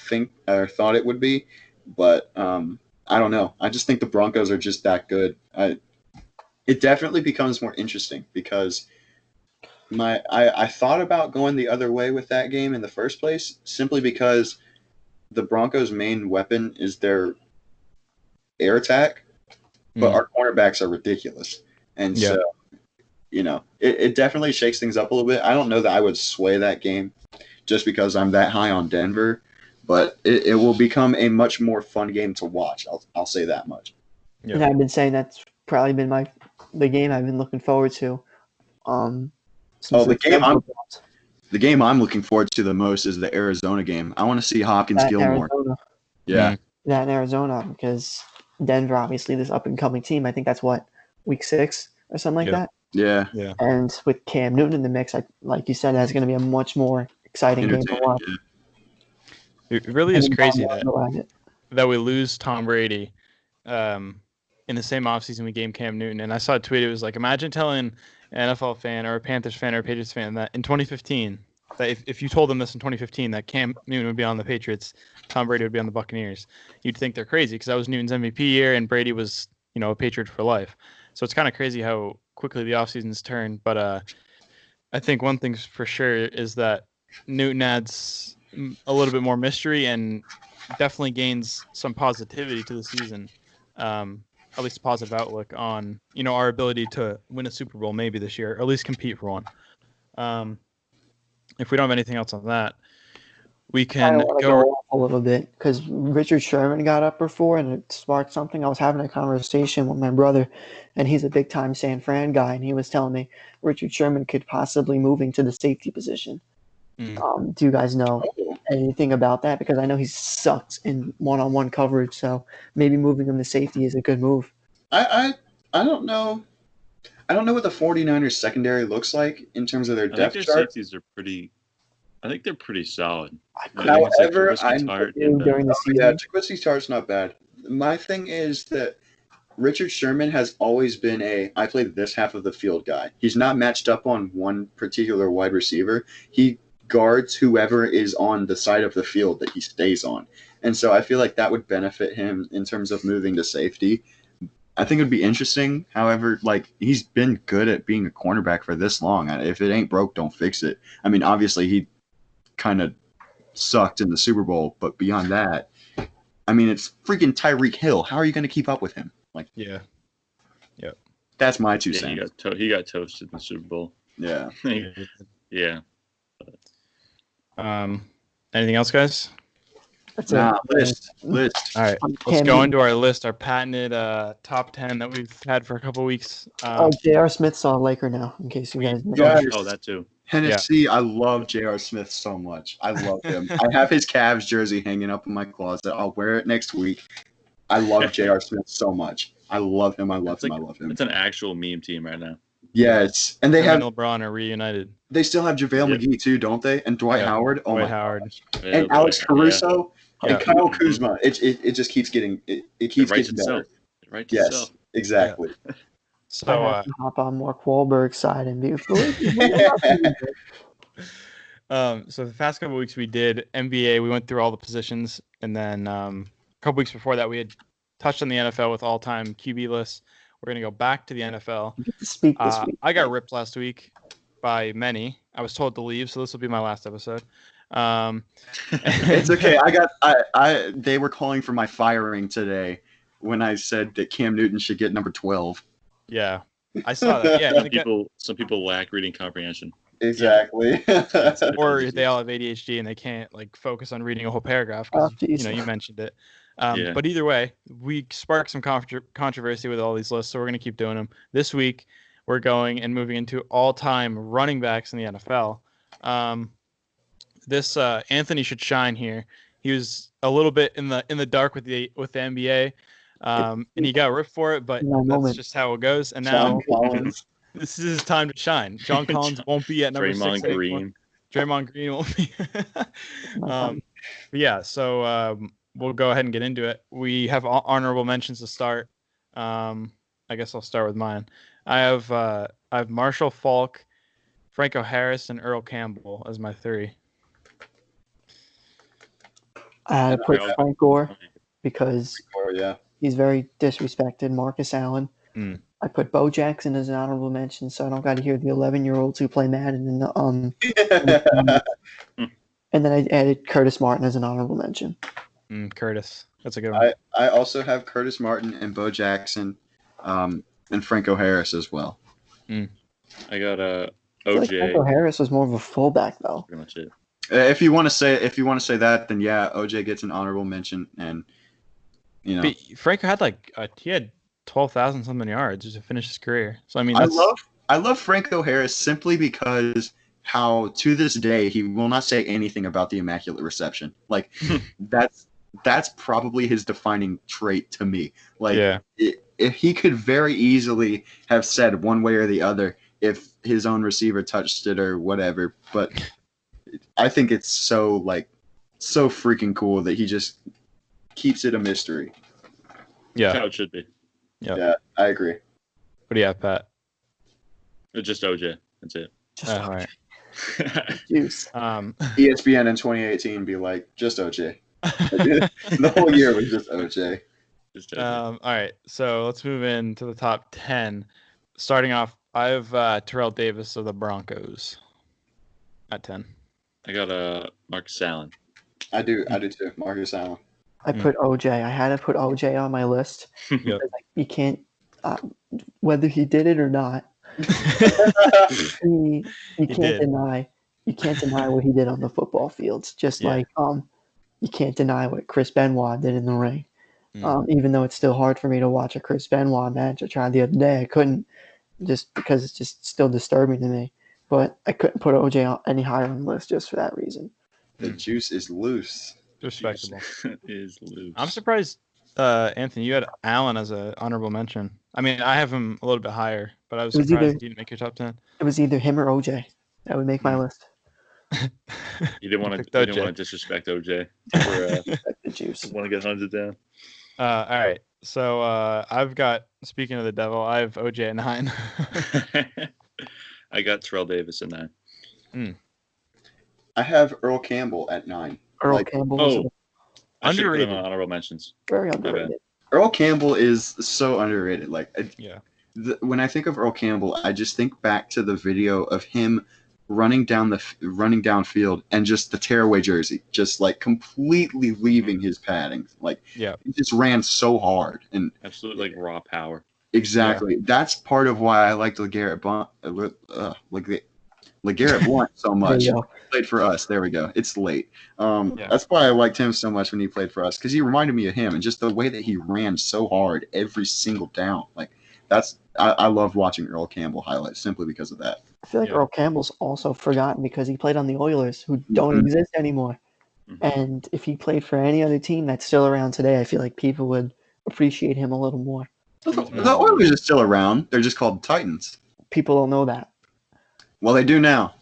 Speaker 2: think or thought it would be, but I don't know. I just think the Broncos are just that good. it definitely becomes more interesting because I thought about going the other way with that game in the first place simply because the Broncos' main weapon is their air attack, but our cornerbacks are ridiculous. And so, it definitely shakes things up a little bit. I don't know that I would sway that game just because I'm that high on Denver, but it will become a much more fun game to watch. I'll say that much.
Speaker 3: And I've been saying that's probably been the game I've been looking forward to.
Speaker 2: The game I'm looking forward to the most is the Arizona game. I want to see Hopkins Gilmore.
Speaker 3: Arizona.
Speaker 2: Yeah.
Speaker 3: That in Arizona, because Denver, obviously, this up-and-coming team, I think that's week 6 or something like that?
Speaker 2: Yeah.
Speaker 3: And with Cam Newton in the mix, like you said, that's going to be a much more exciting game to watch.
Speaker 1: Yeah. It really is crazy that we lose Tom Brady in the same offseason we gave Cam Newton. And I saw a tweet. It was like, imagine telling an NFL fan or a Panthers fan or a Patriots fan that in 2015, that if you told them this in 2015 that Cam Newton would be on the Patriots, Tom Brady would be on the Buccaneers, you'd think they're crazy because that was Newton's MVP year and Brady was, a Patriot for life. So it's kind of crazy how quickly the offseason's turned. But I think one thing's for sure is that Newton adds a little bit more mystery and definitely gains some positivity to the season. At least a positive outlook on, our ability to win a Super Bowl maybe this year, or at least compete for one. If we don't have anything else on that, we can
Speaker 3: go off a little bit because Richard Sherman got up before and it sparked something. I was having a conversation with my brother, and he's a big-time San Fran guy, and he was telling me Richard Sherman could possibly move into the safety position. Do you guys know anything about that? Because I know he sucks in one-on-one coverage, so maybe moving him to safety is a good move.
Speaker 2: I don't know. I don't know what the 49ers secondary looks like in terms of their depth chart.
Speaker 4: Their safeties are pretty. I think they're pretty solid.
Speaker 2: However,
Speaker 3: during the season.
Speaker 2: Jaquiski Tartt's not bad. My thing is that Richard Sherman has always been I play this half of the field guy. He's not matched up on one particular wide receiver. He guards whoever is on the side of the field that he stays on. And so I feel like that would benefit him in terms of moving to safety. I think it would be interesting. However, he's been good at being a cornerback for this long. If it ain't broke, don't fix it. I mean, obviously he kind of sucked in the Super Bowl, but beyond that, I mean, it's freaking Tyreek Hill. How are you going to keep up with him? That's my 2 cents.
Speaker 4: He got toasted in the Super Bowl.
Speaker 2: Yeah.
Speaker 4: Yeah.
Speaker 1: Anything else, guys?
Speaker 2: List.
Speaker 1: All right, let's go into our list, our patented top 10 that we've had for a couple weeks.
Speaker 3: J.R. Smith's a Laker now, in case you guys know.
Speaker 4: That too.
Speaker 2: Tennessee, yeah. I love J.R. Smith so much. I love him. I have his Cavs jersey hanging up in my closet. I'll wear it next week. I love J.R. Smith so much. I love him. I love him.
Speaker 4: It's an actual meme team right now.
Speaker 2: Yes, and they have
Speaker 1: LeBron are reunited.
Speaker 2: They still have JaVale McGee too, don't they? And Dwight Howard. Oh
Speaker 1: Dwight
Speaker 2: my
Speaker 1: Howard.
Speaker 2: God. And Alex Caruso and Kyle Kuzma. It just keeps getting it keeps getting better.
Speaker 4: Right.
Speaker 2: Yes, exactly.
Speaker 3: Yeah. So I have to hop on Mark Wahlberg's side and be.
Speaker 1: So the past couple of weeks we did NBA. We went through all the positions, and then a couple weeks before that we had touched on the NFL with all-time QB lists. We're gonna go back to the NFL.
Speaker 3: Speak this week.
Speaker 1: I got ripped last week by many. I was told to leave, so this will be my last episode.
Speaker 2: It's okay. They were calling for my firing today when I said that Cam Newton should get number 12.
Speaker 1: Yeah, I saw that. Yeah,
Speaker 4: some people lack reading comprehension.
Speaker 2: Exactly.
Speaker 1: Or they all have ADHD and they can't focus on reading a whole paragraph. You mentioned it. But either way, we sparked some controversy with all these lists, so we're going to keep doing them. This week, we're going and moving into all-time running backs in the NFL. This Anthony should shine here. He was a little bit in the dark with the NBA, and he got ripped for it, but that's just how it goes. And now this is his time to shine. John Collins won't be at number 6 anymore. Draymond Green won't be. So we'll go ahead and get into it. We have honorable mentions to start. I guess I'll start with mine. I have Marshall Faulk, Franco Harris, and Earl Campbell as my 3.
Speaker 3: I put Frank Gore because he's very disrespected. Marcus Allen. I put Bo Jackson as an honorable mention, so I don't got to hear the 11-year-olds who play Madden in the And then I added Curtis Martin as an honorable mention.
Speaker 1: Curtis. That's a good one.
Speaker 2: I also have Curtis Martin and Bo Jackson, and Franco Harris as well.
Speaker 4: I got
Speaker 3: I feel like
Speaker 4: OJ.
Speaker 3: Franco Harris was more of a fullback, though.
Speaker 4: Pretty much it.
Speaker 2: If you want to say that, then yeah, OJ gets an honorable mention, and
Speaker 1: But Franco had he had 12,000 something yards just to finish his career. So I mean,
Speaker 2: I love Franco Harris simply because how to this day he will not say anything about the immaculate reception. Like that's probably his defining trait to me. Like if he could very easily have said one way or the other if his own receiver touched it or whatever, but I think it's so freaking cool that he just keeps it a mystery.
Speaker 1: Yeah.
Speaker 4: That's how it should be.
Speaker 2: Yeah, I agree.
Speaker 1: What do you have, Pat?
Speaker 4: It's just OJ. That's it.
Speaker 1: All right.
Speaker 3: Juice.
Speaker 2: ESPN in 2018 be like, just OJ. The whole year was just OJ.
Speaker 1: All right, so let's move into the top 10. Starting off, I have Terrell Davis of the Broncos at 10.
Speaker 4: I got Marcus Allen.
Speaker 2: I do too. Marcus Allen.
Speaker 3: I put OJ. I had to put OJ on my list.
Speaker 1: Yep.
Speaker 3: You can't, whether he did it or not. You can't deny what he did on the football fields. Just like you can't deny what Chris Benoit did in the ring. Even though it's still hard for me to watch a Chris Benoit match. I tried the other day. I couldn't, just because it's just still disturbing to me. But I couldn't put OJ any higher on the list just for that reason.
Speaker 2: The juice is loose.
Speaker 1: Respectable.
Speaker 4: Is loose.
Speaker 1: I'm surprised, Anthony, you had Allen as an honorable mention. I mean, I have him a little bit higher, but I was surprised he didn't make your top 10.
Speaker 3: It was either him or OJ. That would make my list.
Speaker 4: You didn't want to disrespect OJ.
Speaker 3: The juice.
Speaker 4: Want to get hunted down.
Speaker 1: All right. So I've got, speaking of the devil, I have OJ at 9.
Speaker 4: I got Terrell Davis at 9.
Speaker 2: I have Earl Campbell at 9.
Speaker 3: Earl Campbell was
Speaker 1: underrated.
Speaker 4: Honorable mentions.
Speaker 3: Very underrated.
Speaker 2: Earl Campbell is so underrated. When I think of Earl Campbell, I just think back to the video of him running downfield and just the tearaway jersey, just completely leaving his padding. He just ran so hard and
Speaker 4: absolutely raw power.
Speaker 2: Exactly. Yeah. That's part of why I liked LeGarrette Blount so much. He played for us. There we go. It's late. That's why I liked him so much when he played for us, because he reminded me of him and just the way that he ran so hard every single down. I love watching Earl Campbell highlights simply because of that.
Speaker 3: I feel like Earl Campbell's also forgotten because he played on the Oilers, who don't exist anymore. And if he played for any other team that's still around today, I feel like people would appreciate him a little more.
Speaker 2: The Oilers are still around. They're just called Titans.
Speaker 3: People don't know that.
Speaker 2: Well, they do now.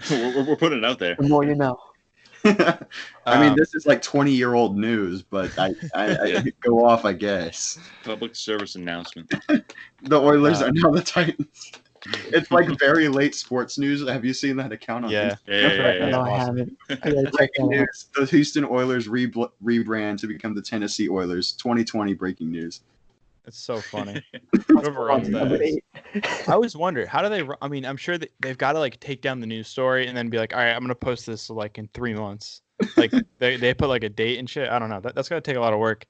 Speaker 4: We're putting it out there.
Speaker 3: The more you know.
Speaker 2: I mean, this is 20-year-old news, but I go off, I guess.
Speaker 4: Public service announcement.
Speaker 2: The Oilers are now the Titans. It's very late sports news. Have you seen that account on Instagram?
Speaker 4: Yeah.
Speaker 3: No, I haven't.
Speaker 2: Breaking news. The Houston Oilers rebrand to become the Tennessee Oilers. 2020 breaking news.
Speaker 1: It's so funny. Whoever runs that. I always wonder, how do they? I mean, I'm sure that they've got to take down the news story and then be like, all right, I'm gonna post this in 3 months. They put a date and shit. I don't know. That's gonna take a lot of work.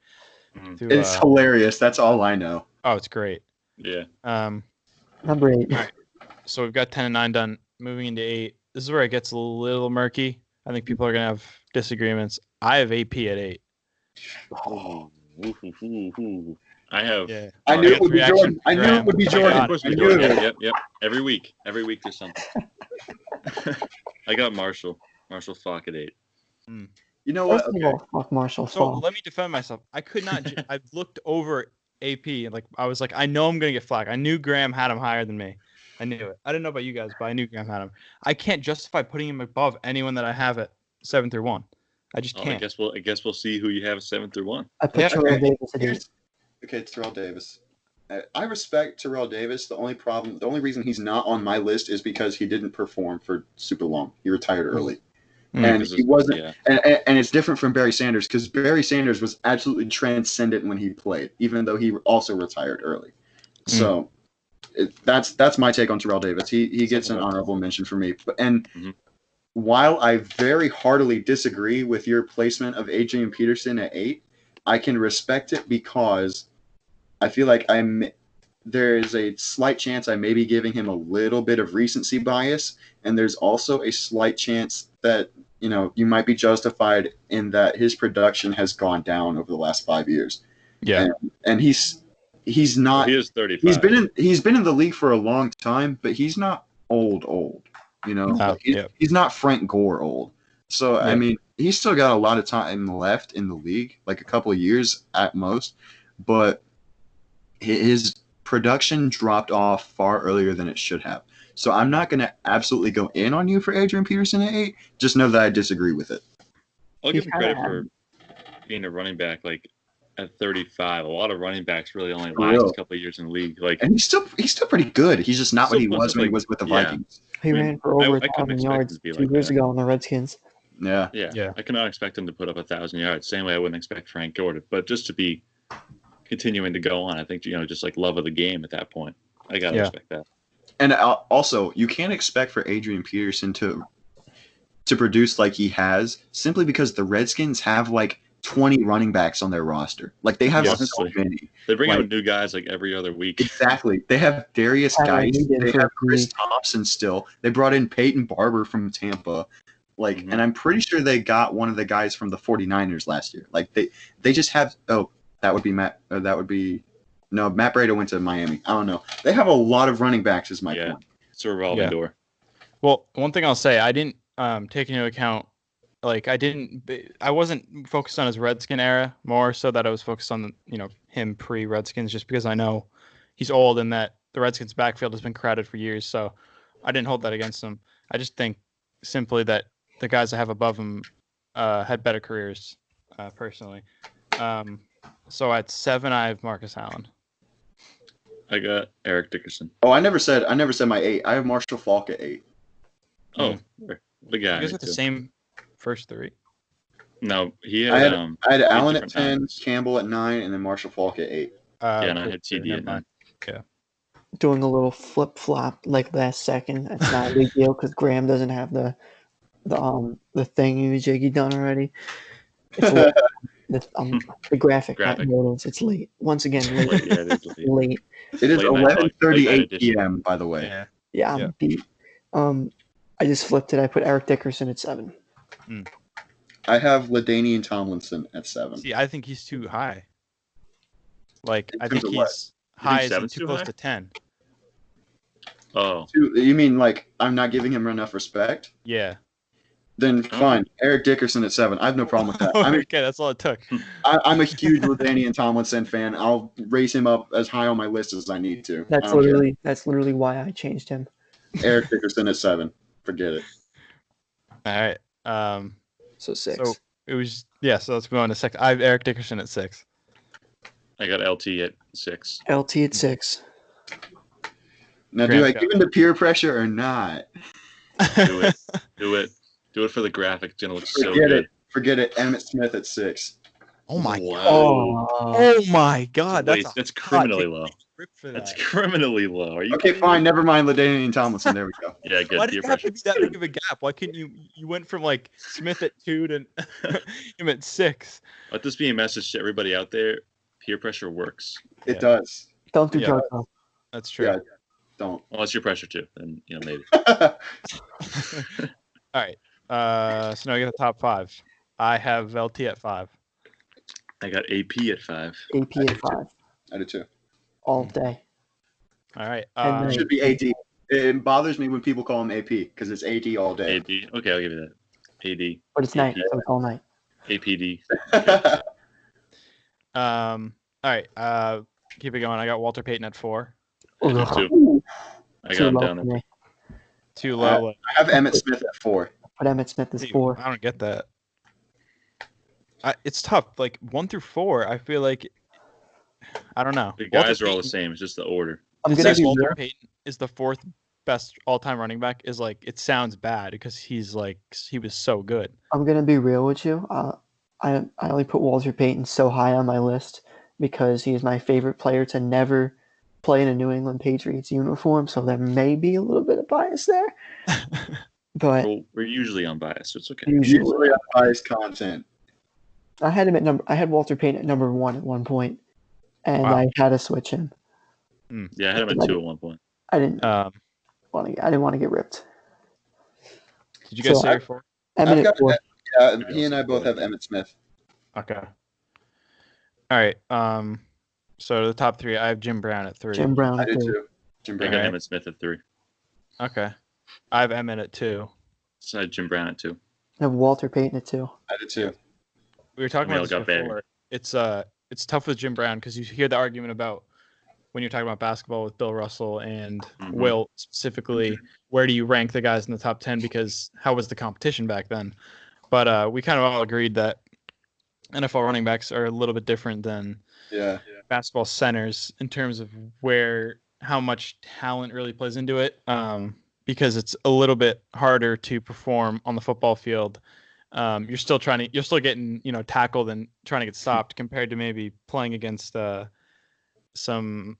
Speaker 2: It's hilarious. That's all I know.
Speaker 1: Oh, it's great.
Speaker 4: Yeah.
Speaker 3: Number 8.
Speaker 1: All right. So we've got 10 and 9 done. Moving into 8. This is where it gets a little murky. I think people are gonna have disagreements. I have AP at 8.
Speaker 4: Oh. I have.
Speaker 2: Yeah. I knew it would be Jordan. I knew it would be Jordan.
Speaker 4: Yep. Every week there's something. I got Marshall Faulk at 8.
Speaker 2: You know what?
Speaker 3: Okay. Fuck Marshall Faulk.
Speaker 1: So let me defend myself. I could not. I looked over AP and I was I know I'm gonna get flack. I knew Graham had him higher than me. I knew it. I didn't know about you guys, but I knew Graham had him. I can't justify putting him above anyone that I have at 7 through 1. I just can't.
Speaker 4: I guess we'll see who you have 7 through 1.
Speaker 3: I put Terrell Davis at 8.
Speaker 2: Okay, Terrell Davis. I respect Terrell Davis. The only reason he's not on my list is because he didn't perform for super long. He retired early. And he wasn't. Yeah. And it's different from Barry Sanders, because Barry Sanders was absolutely transcendent when he played, even though he also retired early. So that's my take on Terrell Davis. He gets an honorable mention for me. And while I very heartily disagree with your placement of Adrian Peterson at 8, I can respect it because I feel like there is a slight chance I may be giving him a little bit of recency bias, and there's also a slight chance that you might be justified in that his production has gone down over the last 5 years.
Speaker 1: Yeah,
Speaker 2: and he's not.
Speaker 4: He is 35.
Speaker 2: He's been in the league for a long time, but he's not old. He's not Frank Gore old. So I mean, he's still got a lot of time left in the league, like a couple of years at most. But his production dropped off far earlier than it should have. So I'm not going to absolutely go in on you for Adrian Peterson at 8. Just know that I disagree with it.
Speaker 4: I'll give him credit for being a running back like at 35. A lot of running backs really only last a couple of years in the league. And
Speaker 2: he's still pretty good. He's just not what he was when he was with the Vikings.
Speaker 3: He ran for over 1,000 yards 2 years ago on the Redskins.
Speaker 2: Yeah.
Speaker 4: I cannot expect him to put up 1,000 yards. Same way I wouldn't expect Frank Gore to. But just to be continuing to go on, I think just like love of the game at that point. I gotta respect that.
Speaker 2: And also, you can't expect for Adrian Peterson to produce like he has simply because the Redskins have like 20 running backs on their roster. Like they have so many.
Speaker 4: They bring out new guys like every other week.
Speaker 2: Exactly. They have Darius Geis. They have Chris Thompson still. They brought in Peyton Barber from Tampa. And I'm pretty sure they got one of the guys from the 49ers last year. Like they just have that would be Matt Matt Breida went to Miami. I don't know. They have a lot of running backs is my point.
Speaker 4: It's a revolving door.
Speaker 1: Well, one thing I'll say, I didn't take into account I wasn't focused on his Redskin era, more so that I was focused on him pre-Redskins, just because I know he's old and that the Redskins backfield has been crowded for years. So I didn't hold that against him. I just think simply that the guys I have above him had better careers, personally. So at 7, I have Marcus Allen.
Speaker 4: I got Eric Dickerson.
Speaker 2: Oh, I never said my 8. I have Marshall Faulk at 8.
Speaker 4: Oh, the guy.
Speaker 1: You guys got the same first 3?
Speaker 4: No, he had.
Speaker 2: I had Allen at 10, Campbell at 9, and then Marshall Faulk at 8.
Speaker 4: And I had TD at 9.
Speaker 1: Yeah.
Speaker 3: Doing a little flip flop like last second. That's not a big deal because Graham doesn't have the thingy Jiggy done already. It's late. The graphic. It's late. Once again, late. Late.
Speaker 2: It is 11:38 p.m. By the way.
Speaker 3: Yeah, I'm beat. I just flipped it. I put Eric Dickerson at 7.
Speaker 2: I have LaDainian Tomlinson at 7.
Speaker 1: See, I think he's too high. I think he's high is too close to 10.
Speaker 4: Oh.
Speaker 2: You mean I'm not giving him enough respect?
Speaker 1: Yeah.
Speaker 2: Then fine. Eric Dickerson at 7. I have no problem with that.
Speaker 1: Okay, that's all it took.
Speaker 2: I'm a huge LaDainian Tomlinson fan. I'll raise him up as high on my list as I need to.
Speaker 3: That's literally why I changed him.
Speaker 2: Eric Dickerson at 7. Forget it.
Speaker 1: All right.
Speaker 3: So 6.
Speaker 1: So it was so let's go on to 6. I have Eric Dickerson at 6.
Speaker 4: I got LT at 6.
Speaker 3: LT at 6.
Speaker 2: Now, do I give him the peer pressure or not?
Speaker 4: Do it. Do it for the graphic. It's gonna look so good.
Speaker 2: Forget it. Emmett Smith at 6.
Speaker 1: Oh my
Speaker 4: god.
Speaker 1: Oh my god.
Speaker 4: That's criminally low. That's criminally low. Are you
Speaker 2: okay? Fine. Never mind. LaDainian Tomlinson. There we go.
Speaker 4: Yeah, good.
Speaker 1: Why did it have to be that big of a gap? Why couldn't you went from Smith at 2 to him at 6?
Speaker 4: Let this be a message to everybody out there. Peer pressure works.
Speaker 2: It does.
Speaker 3: Don't do drugs.
Speaker 1: That's true.
Speaker 2: Yeah, don't.
Speaker 4: Well, it's your pressure too. Then maybe.
Speaker 1: All right. So now we get the top 5. I have LT at 5.
Speaker 4: I got AP at 5.
Speaker 3: AP at 5.
Speaker 2: I do too.
Speaker 3: All day.
Speaker 1: All right.
Speaker 2: It should be AD. It bothers me when people call him AP because it's AD all day.
Speaker 4: AD. Okay, I'll give you that. AD.
Speaker 3: But it's night, so it's all night.
Speaker 4: APD.
Speaker 1: All right. Keep it going. I got Walter Payton at 4.
Speaker 4: I got him down there.
Speaker 1: Too low.
Speaker 2: I have Emmett Smith at 4.
Speaker 3: But Emmett Smith is 4.
Speaker 1: I don't get that. It's tough. 1 through 4, I feel like I don't know.
Speaker 4: The guys are all the same. It's just the order.
Speaker 1: Walter Payton is the 4th best all-time running back. Is it sounds bad because he was so good.
Speaker 3: I'm gonna be real with you. I only put Walter Payton so high on my list because he is my favorite player to never play in a New England Patriots uniform, so there may be a little bit of bias there. But
Speaker 4: Well, we're usually unbiased, so it's okay.
Speaker 2: Usually unbiased content.
Speaker 3: I had Walter Payton at number 1 at one point, and
Speaker 1: Wow.
Speaker 3: I had to switch him.
Speaker 4: Yeah, I had him at 2 at one point.
Speaker 3: I didn't
Speaker 1: Um,
Speaker 3: want to get ripped.
Speaker 1: did you guys
Speaker 3: So
Speaker 1: say your 4?
Speaker 3: Emmett
Speaker 2: I've
Speaker 3: at
Speaker 2: got
Speaker 3: 4.
Speaker 2: he and I both have Emmitt Smith.
Speaker 1: Okay. All right. So the top 3, I have Jim Brown at 3.
Speaker 3: Jim Brown
Speaker 2: I
Speaker 3: at
Speaker 2: do
Speaker 3: 3.
Speaker 2: too. Jim
Speaker 4: I
Speaker 2: Brown.
Speaker 4: got
Speaker 1: Alright.
Speaker 4: Emmitt Smith at 3.
Speaker 1: Okay. I have Emmett at 2.
Speaker 4: So I had Jim Brown at 2.
Speaker 3: I have Walter Payton at 2.
Speaker 2: I did too.
Speaker 1: We were talking
Speaker 4: We all
Speaker 1: about this
Speaker 4: got
Speaker 1: before.
Speaker 4: buried.
Speaker 1: It's tough with Jim Brown because you hear the argument about when you're talking about basketball with Bill Russell and Wilt specifically, where do you rank the guys in the top 10? Because how was the competition back then? But we kind of all agreed that NFL running backs are a little bit different than basketball centers in terms of how much talent really plays into it. Because it's a little bit harder to perform on the football field. You're still getting, tackled and trying to get stopped compared to maybe playing against some,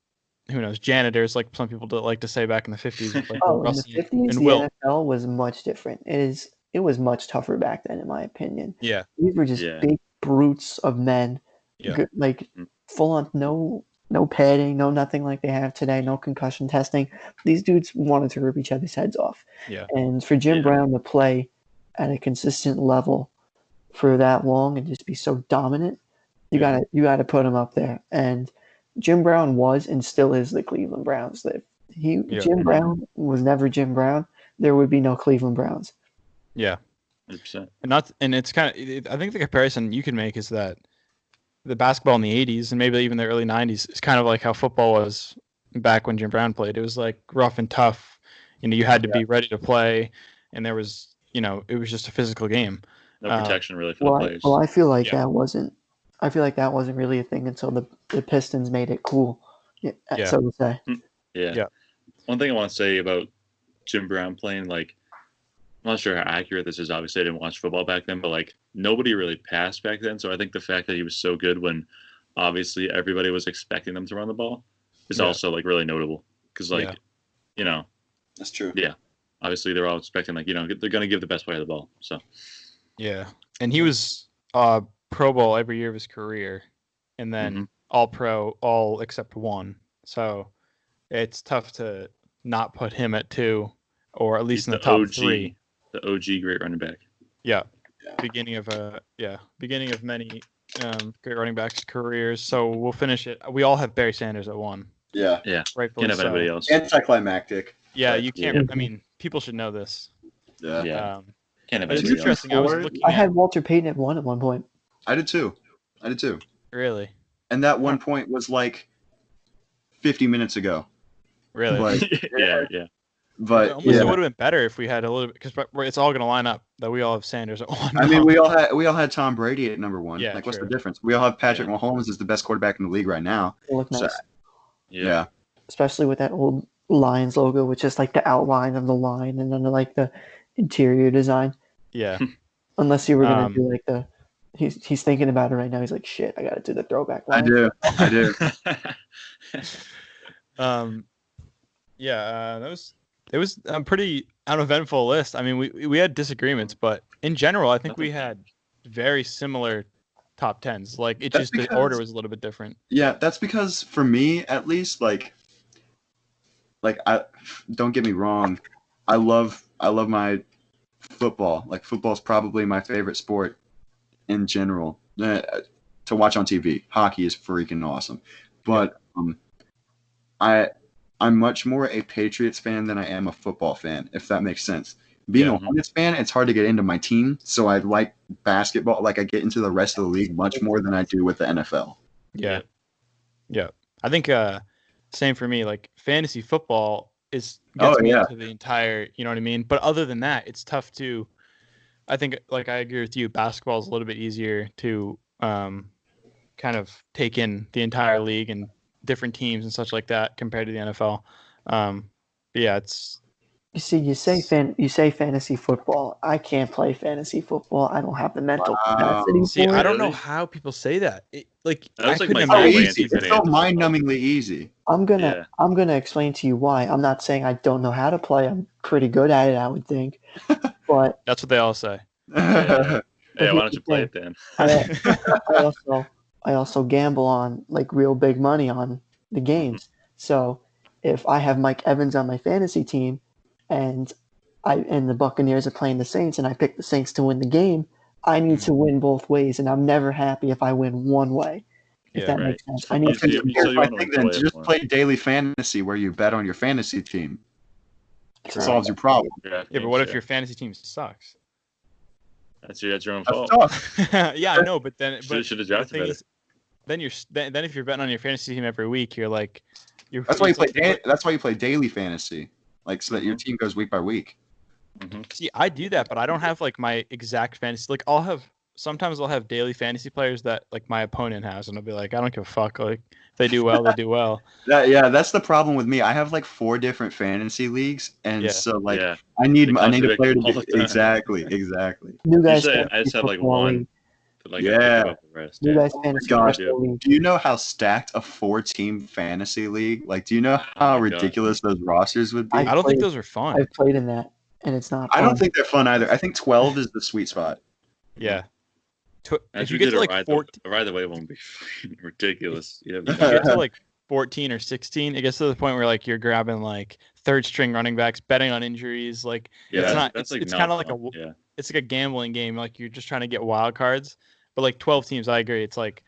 Speaker 1: who knows, janitors, like some people like to say back in the 50s. Like
Speaker 3: In the 50s, the
Speaker 1: Wilt.
Speaker 3: NFL was much different. It was much tougher back then, in my opinion.
Speaker 1: Yeah.
Speaker 3: These were just big brutes of men,
Speaker 1: Yeah.
Speaker 3: like full on no padding, no nothing like they have today, no concussion testing. These dudes wanted to rip each other's heads off.
Speaker 1: Yeah.
Speaker 3: And for Jim Brown to play at a consistent level for that long and just be so dominant, you gotta put him up there. And Jim Brown was and still is the Cleveland Browns. Jim Brown was never Jim Brown, there would be no Cleveland Browns.
Speaker 1: Yeah.
Speaker 4: 100%.
Speaker 1: And it's kind of, I think the comparison you can make is that the basketball in the 80s and maybe even the early 90s is kind of like how football was back when Jim Brown played. It was like rough and tough. You had to be ready to play, and there was, it was just a physical game.
Speaker 4: No protection really for the players.
Speaker 3: Well, I feel like that wasn't really a thing until the Pistons made it cool. So to say.
Speaker 4: Yeah. One thing I want to say about Jim Brown playing, like, I'm not sure how accurate this is. Obviously, I didn't watch football back then, but like nobody really passed back then. So I think the fact that he was so good when obviously everybody was expecting them to run the ball is also like really notable because
Speaker 2: that's true.
Speaker 4: Yeah, obviously they're all expecting they're going to give the best player the ball. So
Speaker 1: yeah, and he was Pro Bowl every year of his career, and then All Pro all except one. So it's tough to not put him at 2 or at least in the top
Speaker 4: OG,
Speaker 1: 3.
Speaker 4: The OG great running back.
Speaker 1: Yeah. Beginning of many great running backs' careers. So we'll finish it. We all have Barry Sanders at 1.
Speaker 2: Yeah.
Speaker 1: Rightfully
Speaker 4: Can't have anybody else.
Speaker 2: Anticlimactic.
Speaker 1: Yeah, you can't. I mean, people should know this.
Speaker 2: Yeah.
Speaker 4: Can't have
Speaker 1: it's
Speaker 4: anybody
Speaker 1: interesting.
Speaker 4: else.
Speaker 3: I had Walter Payton at 1 at one point.
Speaker 2: I did too.
Speaker 1: Really?
Speaker 2: And that one point was like 50 minutes ago.
Speaker 1: Really?
Speaker 2: Yeah. But
Speaker 1: it would have been better if we had a little bit, because it's all going to line up that we all have Sanders at 1.
Speaker 2: I mean, we all had Tom Brady at number 1.
Speaker 1: Yeah,
Speaker 2: like, what's the difference? We all have Patrick Mahomes as the best quarterback in the league right now.
Speaker 3: It looked nice.
Speaker 2: Yeah.
Speaker 3: Especially with that old Lions logo, which is like the outline of the line and then like the interior design.
Speaker 1: Yeah.
Speaker 3: Unless you were going to do like he's thinking about it right now. He's like, shit, I got to do the throwback line.
Speaker 2: I do.
Speaker 1: It was a pretty uneventful list. I mean, we had disagreements, but in general, I think we had very similar top 10s. Like the order was a little bit different.
Speaker 2: Yeah, that's because for me, at least, like I don't get me wrong, I love my football. Like football is probably my favorite sport in general to watch on TV. Hockey is freaking awesome, but I'm much more a Patriots fan than I am a football fan, if that makes sense. Being a Hornets fan, it's hard to get into my team, so I like basketball. Like I get into the rest of the league much more than I do with the NFL.
Speaker 1: Yeah. I think same for me. Like fantasy football gets me into the entire. You know what I mean? But other than that, it's tough to. I think I agree with you. Basketball is a little bit easier to kind of take in the entire league and different teams and such like that compared to the NFL. But yeah,
Speaker 3: You see, you say fantasy football. I can't play fantasy football. I don't have the mental capacity
Speaker 1: See,
Speaker 3: for
Speaker 1: I
Speaker 3: it.
Speaker 1: don't know
Speaker 4: Really?
Speaker 1: how people say that.
Speaker 4: That
Speaker 1: I
Speaker 4: was like
Speaker 1: couldn't
Speaker 4: my
Speaker 2: So
Speaker 1: imagine.
Speaker 4: gateway
Speaker 2: easy.
Speaker 4: into
Speaker 2: It's so
Speaker 4: fantasy football.
Speaker 2: mind-numbingly easy.
Speaker 3: I'm
Speaker 4: Yeah.
Speaker 3: gonna explain to you why. I'm not saying I don't know how to play. I'm pretty good at it, I would think. But
Speaker 1: That's what they all say.
Speaker 4: Yeah.
Speaker 3: But
Speaker 4: Yeah, why
Speaker 3: here's
Speaker 4: don't you
Speaker 3: the
Speaker 4: play
Speaker 3: thing.
Speaker 4: it then?
Speaker 3: I also gamble on like real big money on the games. So if I have Mike Evans on my fantasy team, and the Buccaneers are playing the Saints, and I pick the Saints to win the game, I need to win both ways, and I'm never happy if I win one way. If
Speaker 1: Yeah,
Speaker 3: that
Speaker 4: right.
Speaker 3: makes sense, I need
Speaker 4: You-
Speaker 3: to.
Speaker 4: you-
Speaker 2: Here's
Speaker 4: so you
Speaker 2: my
Speaker 4: want to
Speaker 2: thing then.
Speaker 4: enjoy it
Speaker 2: Just
Speaker 4: more.
Speaker 2: play daily fantasy where you bet on your fantasy team. It
Speaker 3: True.
Speaker 2: solves your problem.
Speaker 1: Yeah, but what if your fantasy team sucks?
Speaker 4: That's your own
Speaker 2: That's
Speaker 4: fault?
Speaker 2: tough.
Speaker 1: Yeah, I know, but then
Speaker 4: Should have
Speaker 1: the
Speaker 4: drafted
Speaker 1: thing
Speaker 4: better.
Speaker 1: is, then if you're betting on your fantasy team every week, you're like,
Speaker 2: That's why you
Speaker 1: it's
Speaker 2: play.
Speaker 1: like-
Speaker 2: That's why you play daily fantasy, like so that your team goes week by week.
Speaker 1: See, I do that, but I don't have like my exact fantasy. Like sometimes I'll have daily fantasy players that like my opponent has, and I'll be like, I don't give a fuck. Like if they do well, they do well.
Speaker 2: That's the problem with me. I have like 4 different fantasy leagues, and
Speaker 1: Yeah.
Speaker 2: so like
Speaker 4: Yeah.
Speaker 2: I need
Speaker 4: They
Speaker 2: a
Speaker 4: contradict
Speaker 2: player to
Speaker 4: all
Speaker 2: be
Speaker 4: the time.
Speaker 2: exactly.
Speaker 3: New guys
Speaker 4: Usually I
Speaker 3: fantasy
Speaker 4: just have like
Speaker 3: football
Speaker 4: one
Speaker 3: league.
Speaker 4: that like I
Speaker 2: Yeah.
Speaker 4: pick above the rest.
Speaker 3: New
Speaker 4: Yeah.
Speaker 3: guys fantasy
Speaker 2: gosh.
Speaker 3: football league.
Speaker 2: Do you know how stacked a 4-team fantasy league? Like, do you know how
Speaker 4: my God.
Speaker 2: ridiculous those rosters would be?
Speaker 3: I
Speaker 1: I don't think
Speaker 3: played-
Speaker 1: those are fun.
Speaker 3: I've played in that, and it's not.
Speaker 2: I don't
Speaker 3: fun.
Speaker 2: think they're fun either. I think 12 is the sweet spot.
Speaker 1: Yeah.
Speaker 4: As
Speaker 1: If you
Speaker 4: we
Speaker 1: get
Speaker 4: did
Speaker 1: to
Speaker 4: a
Speaker 1: like
Speaker 4: ride,
Speaker 1: 14,
Speaker 4: the ride the way won't be fucking ridiculous. Yeah.
Speaker 1: if you get to like 14 or 16, it gets to the point where like you're grabbing like third string running backs, betting on injuries. Like
Speaker 4: Yeah,
Speaker 1: it's not.
Speaker 4: that's
Speaker 1: It's
Speaker 4: like
Speaker 1: kind of
Speaker 4: not
Speaker 1: like
Speaker 4: fun. Yeah.
Speaker 1: it's like a gambling game. Like you're just trying to get wild cards. But like 12 teams, I agree. It's like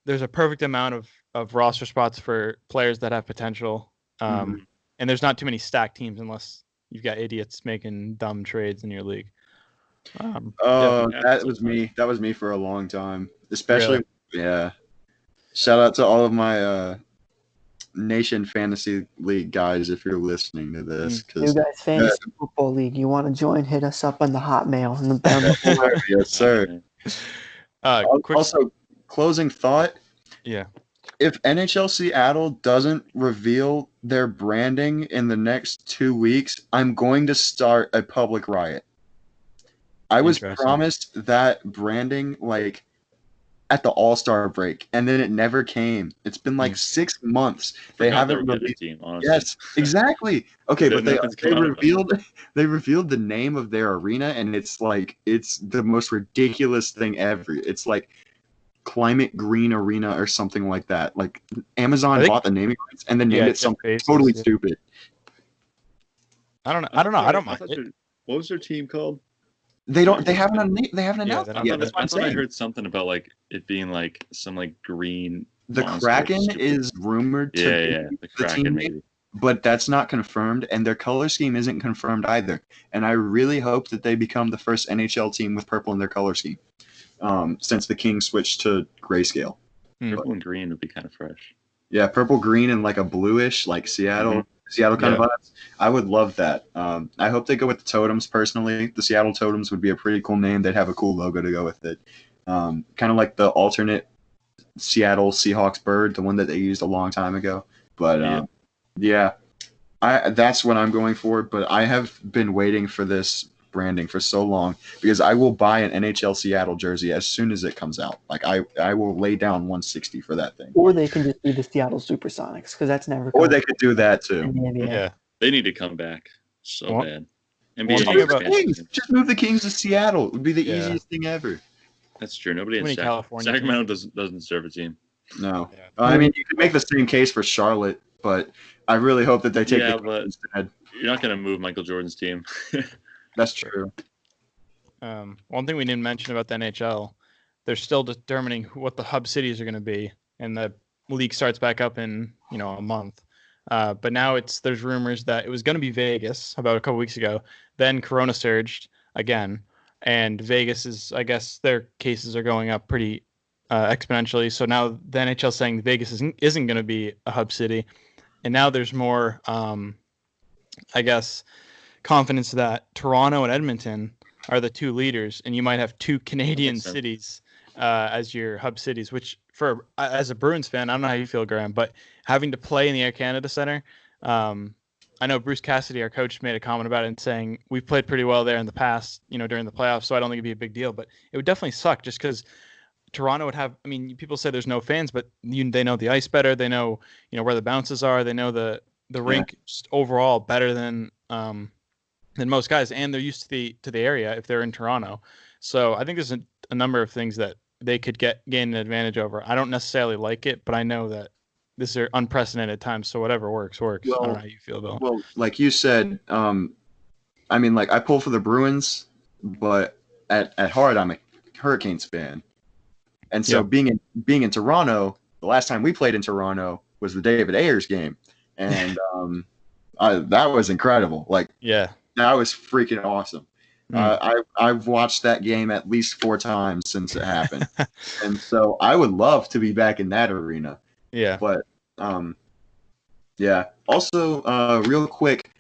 Speaker 1: there's a perfect amount of roster spots for players that have potential. And there's not too many stacked teams unless you've got idiots making dumb trades in your league.
Speaker 2: That was me. That was me for a long time. Especially, yeah. Shout out to all of my Nation Fantasy League guys if you're listening to this.
Speaker 3: New
Speaker 2: 'Cause
Speaker 3: guys fantasy football league. You want to join? Hit us up on the Hotmail and the
Speaker 2: yes, sir.
Speaker 1: Quick,
Speaker 2: Also, closing thought.
Speaker 1: Yeah.
Speaker 2: If NHL Seattle doesn't reveal their branding in the next 2 weeks, I'm going to start a public riot. I was
Speaker 1: Interesting.
Speaker 2: promised that branding like at the All-Star break, and then it never came. It's been like 6 months. They haven't
Speaker 4: revealed
Speaker 2: revealed.
Speaker 4: team, honestly.
Speaker 2: Yes, exactly. Okay, but
Speaker 4: Nothing's
Speaker 2: they
Speaker 4: come out about it.
Speaker 2: revealed the name of their arena, and it's the most ridiculous thing ever. It's like Climate Green Arena or something like that. Like Amazon bought the naming rights and then named it something totally stupid.
Speaker 1: I don't know. I don't mind it.
Speaker 4: What was their team called?
Speaker 2: They haven't announced
Speaker 1: they
Speaker 2: it
Speaker 1: don't-
Speaker 2: yet. That's what
Speaker 4: I
Speaker 2: I'm
Speaker 4: thought I
Speaker 2: saying.
Speaker 4: heard something about like it being like some like green.
Speaker 2: The
Speaker 4: monster
Speaker 2: Kraken
Speaker 4: stupid-
Speaker 2: is rumored to
Speaker 4: yeah,
Speaker 2: be
Speaker 4: the
Speaker 2: the
Speaker 4: Kraken
Speaker 2: team
Speaker 4: maybe.
Speaker 2: name, but that's not confirmed, and their color scheme isn't confirmed either. And I really hope that they become the first NHL team with purple in their color scheme, since the Kings switched to grayscale.
Speaker 4: Purple and green would be kind of fresh.
Speaker 2: Yeah, purple, green, and like a bluish, like Seattle kind of vibes. I would love that. I hope they go with the totems. Personally, the Seattle Totems would be a pretty cool name. They'd have a cool logo to go with it, kind of like the alternate Seattle Seahawks bird, the one that they used a long time ago. But that's what I'm going for. But I have been waiting for this branding for so long because I will buy an NHL Seattle jersey as soon as it comes out. Like I will lay down 160 for that thing.
Speaker 3: Or they can just be the Seattle Supersonics because that's never.
Speaker 2: Or they could do that too.
Speaker 3: in the NBA.
Speaker 1: Yeah.
Speaker 4: They need to come back so
Speaker 1: Well,
Speaker 4: bad.
Speaker 1: well,
Speaker 4: NBA
Speaker 1: talking
Speaker 4: needs
Speaker 1: about-
Speaker 4: expansion.
Speaker 2: Just move the Kings to Seattle. It would be the
Speaker 1: Yeah.
Speaker 2: easiest thing ever.
Speaker 4: That's true. Nobody in
Speaker 1: Many California
Speaker 4: Sacramento doesn't deserve a team.
Speaker 2: No.
Speaker 1: Yeah.
Speaker 2: I mean, you could make the same case for Charlotte, but I really hope that they take
Speaker 4: Yeah,
Speaker 2: the
Speaker 4: but-
Speaker 2: Kings instead.
Speaker 4: You're not going to move Michael Jordan's team.
Speaker 2: That's true.
Speaker 1: One thing we didn't mention about the NHL, they're still determining what the hub cities are going to be, and the league starts back up in a month. But now there's rumors that it was going to be Vegas about a couple weeks ago. Then Corona surged again, and Vegas is, I guess, their cases are going up pretty exponentially. So now the NHL is saying Vegas isn't going to be a hub city, and now there's more, I guess, confidence that Toronto and Edmonton are the two leaders, and you might have two Canadian
Speaker 4: makes sense.
Speaker 1: cities as your hub cities, which as a Bruins fan, I don't know how you feel, Graham, but having to play in the Air Canada Center, I know Bruce Cassidy, our coach, made a comment about it and saying we've played pretty well there in the past, during the playoffs. So I don't think it'd be a big deal, but it would definitely suck just because Toronto would have. I mean, people say there's no fans, but they know the ice better. They know where the bounces are. They know the rink just overall better than most guys, and they're used to the area if they're in Toronto. So I think there's a number of things that they could gain an advantage over. I don't necessarily like it, but I know that this is unprecedented times. So whatever works.
Speaker 2: Well,
Speaker 1: I don't know how you feel, Bill.
Speaker 2: Well, like you said, I mean, like I pull for the Bruins, but at heart I'm a Hurricanes fan. And so being in Toronto, the last time we played in Toronto was the David Ayers game, and that was incredible. Like, that was freaking awesome. I've watched that game at least 4 times since it happened, and so I would love to be back in that arena.
Speaker 1: Yeah,
Speaker 2: but Also, real quick,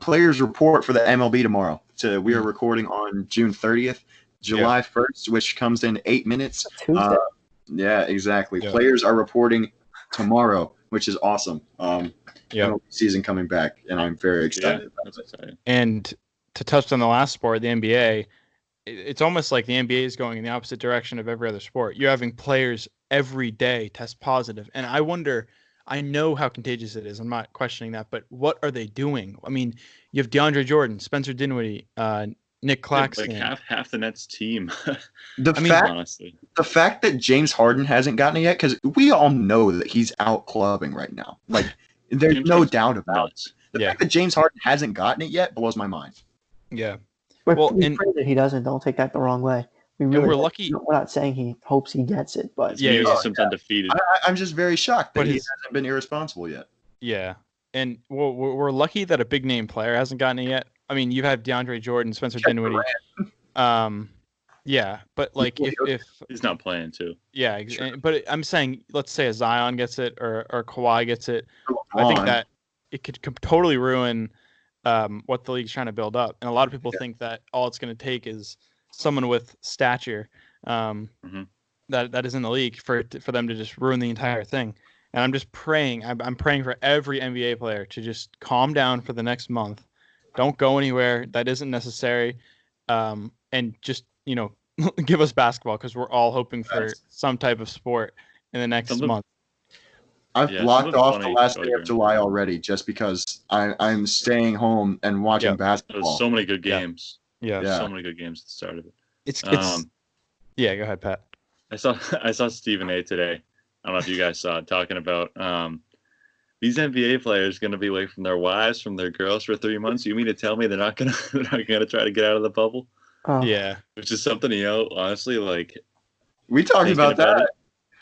Speaker 2: players report for the MLB tomorrow. So we are recording on June 30th. July 1st, which comes in 8 minutes.
Speaker 3: Tuesday.
Speaker 2: Yeah, exactly. Yeah. Players are reporting tomorrow, which is awesome. Season coming back, and I'm very excited about it.
Speaker 1: And to touch on the last sport, the NBA, it's almost like the NBA is going in the opposite direction of every other sport. You're having players every day test positive, and I wonder. I know how contagious it is. I'm not questioning that, but what are they doing? I mean, you have DeAndre Jordan, Spencer Dinwiddie, Nick Claxton.
Speaker 4: Like half the Nets team.
Speaker 2: Honestly, the fact that James Harden hasn't gotten it yet, because we all know that he's out clubbing right now. Like, there's no doubt about it. The fact that James Harden hasn't gotten it yet blows my mind.
Speaker 1: Yeah.
Speaker 3: We pray that he doesn't. Don't take that the wrong way.
Speaker 1: We're lucky.
Speaker 3: We're not saying he hopes he gets it, but
Speaker 4: he's undefeated.
Speaker 2: I'm just very shocked that he hasn't been irresponsible yet.
Speaker 1: Yeah, and we're lucky that a big name player hasn't gotten it yet. I mean, you have DeAndre Jordan, Spencer Dinwiddie. But like if
Speaker 4: he's not playing too.
Speaker 1: Yeah, but I'm saying, let's say a Zion gets it or Kawhi gets it. I think that it could totally ruin what the league's trying to build up, and a lot of people think that all it's going to take is someone with stature that is in the league for them to just ruin the entire thing. And I'm just praying. I'm praying for every NBA player to just calm down for the next month. Don't go anywhere that isn't necessary, and just give us basketball, because we're all hoping for some type of sport in the next month.
Speaker 2: I've blocked off the last day of July already just because I'm staying home and watching basketball.
Speaker 4: There's so many good games.
Speaker 1: Yeah.
Speaker 4: So many good games at the start of it.
Speaker 1: It's go ahead, Pat.
Speaker 4: I saw Stephen A today. I don't know if you guys saw it, talking about these NBA players going to be away from their wives, from their girls for 3 months. You mean to tell me they're not going to try to get out of the bubble?
Speaker 1: Yeah,
Speaker 4: which is something, honestly, like
Speaker 2: we talked about that.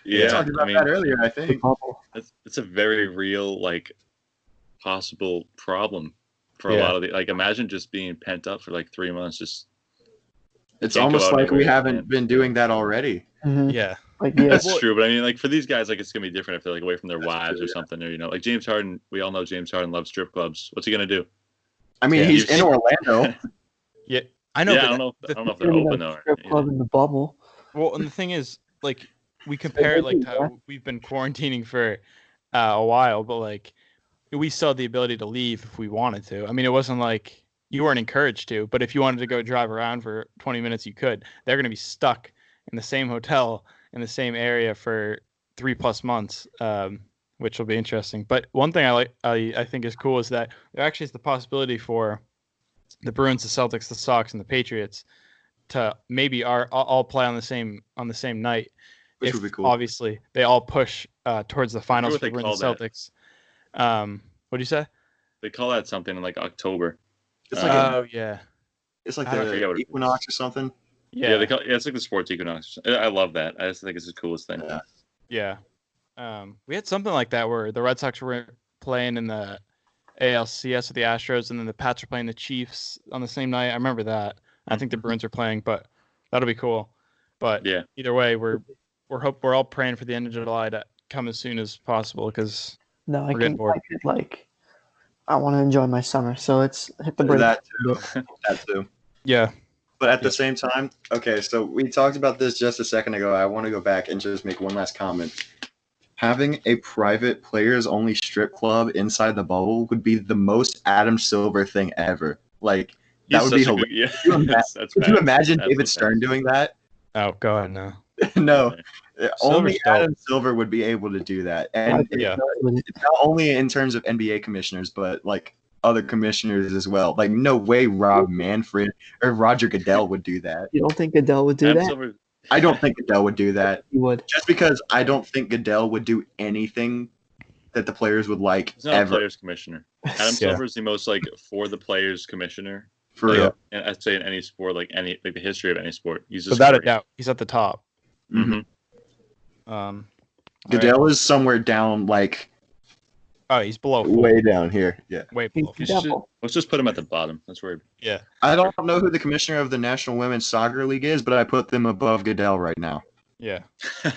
Speaker 4: Yeah,
Speaker 2: we talked about that earlier. I think
Speaker 4: it's a very real, like, possible problem for a lot of the. Like, imagine just being pent up for like 3 months.
Speaker 2: It's almost like we haven't been doing that already.
Speaker 3: Mm-hmm.
Speaker 1: Yeah.
Speaker 4: That's true, but I mean, like, for these guys, like, it's gonna be different if they're like away from their wives or something, or like James Harden. We all know James Harden loves strip clubs. What's he gonna do?
Speaker 2: I mean, he's in Orlando.
Speaker 1: Yeah, I know.
Speaker 4: Yeah, I don't know if they're open though.
Speaker 3: Strip club in the bubble.
Speaker 1: Well, and the thing is, like, we compare it like to how we've been quarantining for a while, but like we still had the ability to leave if we wanted to. I mean, it wasn't like you weren't encouraged to, but if you wanted to go drive around for 20 minutes, you could. They're going to be stuck in the same hotel in the same area for 3+ months, which will be interesting. But one thing I think is cool is that there actually is the possibility for the Bruins, the Celtics, the Sox, and the Patriots to maybe all play on the same night.
Speaker 2: Which would be cool.
Speaker 1: Obviously, they all push towards the finals for the Bruins and Celtics. What do you say?
Speaker 4: They call that something in like October.
Speaker 2: It's like
Speaker 4: it's
Speaker 2: like the equinox or something.
Speaker 4: Yeah, it's like the sports equinox. I love that. I just think it's the coolest thing.
Speaker 1: Yeah. We had something like that where the Red Sox were playing in the ALCS with the Astros, and then the Pats were playing the Chiefs on the same night. I remember that. I think the Bruins are playing, but that'll be cool. But either way, we're all praying for the end of July to come as soon as possible, because we're getting bored.
Speaker 3: I want to enjoy my summer, so let's hit the break.
Speaker 2: That too.
Speaker 1: Yeah.
Speaker 2: But at the same time, okay, so we talked about this just a second ago. I want to go back and just make one last comment. Having a private players only strip club inside the bubble would be the most Adam Silver thing ever. Like that
Speaker 4: He's
Speaker 2: would be
Speaker 4: such a
Speaker 2: hilarious.
Speaker 4: good, yeah.
Speaker 2: Could you imagine
Speaker 4: That's
Speaker 2: David
Speaker 4: the
Speaker 2: Stern
Speaker 4: best.
Speaker 2: doing that?
Speaker 1: Oh, go ahead now.
Speaker 2: No, only
Speaker 1: Silver's dope.
Speaker 2: Adam Silver would be able to do that, and
Speaker 3: Roger
Speaker 1: Yeah.
Speaker 2: it's not only in terms of NBA commissioners, but like other commissioners as well. Like no way Rob Manfred or Roger Goodell would do that.
Speaker 3: You don't think Goodell would do
Speaker 4: Adam
Speaker 3: that?
Speaker 4: Silver,
Speaker 2: I don't think Goodell would do that.
Speaker 3: He would.
Speaker 2: Just because I don't think Goodell would do anything that the players would like
Speaker 4: he's not a
Speaker 2: ever.
Speaker 4: players commissioner. Adam Silver is the most like for the players commissioner.
Speaker 2: For
Speaker 4: Like,
Speaker 2: real.
Speaker 4: and I'd say in any sport, like the history of any sport, he's just
Speaker 1: Without a
Speaker 4: great.
Speaker 1: doubt, he's at the top.
Speaker 4: Mm-hmm.
Speaker 1: All right.
Speaker 2: Goodell is somewhere down, like
Speaker 1: Oh, he's below 4.
Speaker 2: way down here. Yeah.
Speaker 1: Way
Speaker 3: He's
Speaker 1: below.
Speaker 3: the
Speaker 4: Just-
Speaker 3: devil.
Speaker 4: Let's just put him at the bottom. That's where.
Speaker 1: Yeah.
Speaker 2: I don't know who the commissioner of the National Women's Soccer League is, but I put them above Goodell right now.
Speaker 1: Yeah.
Speaker 4: I'll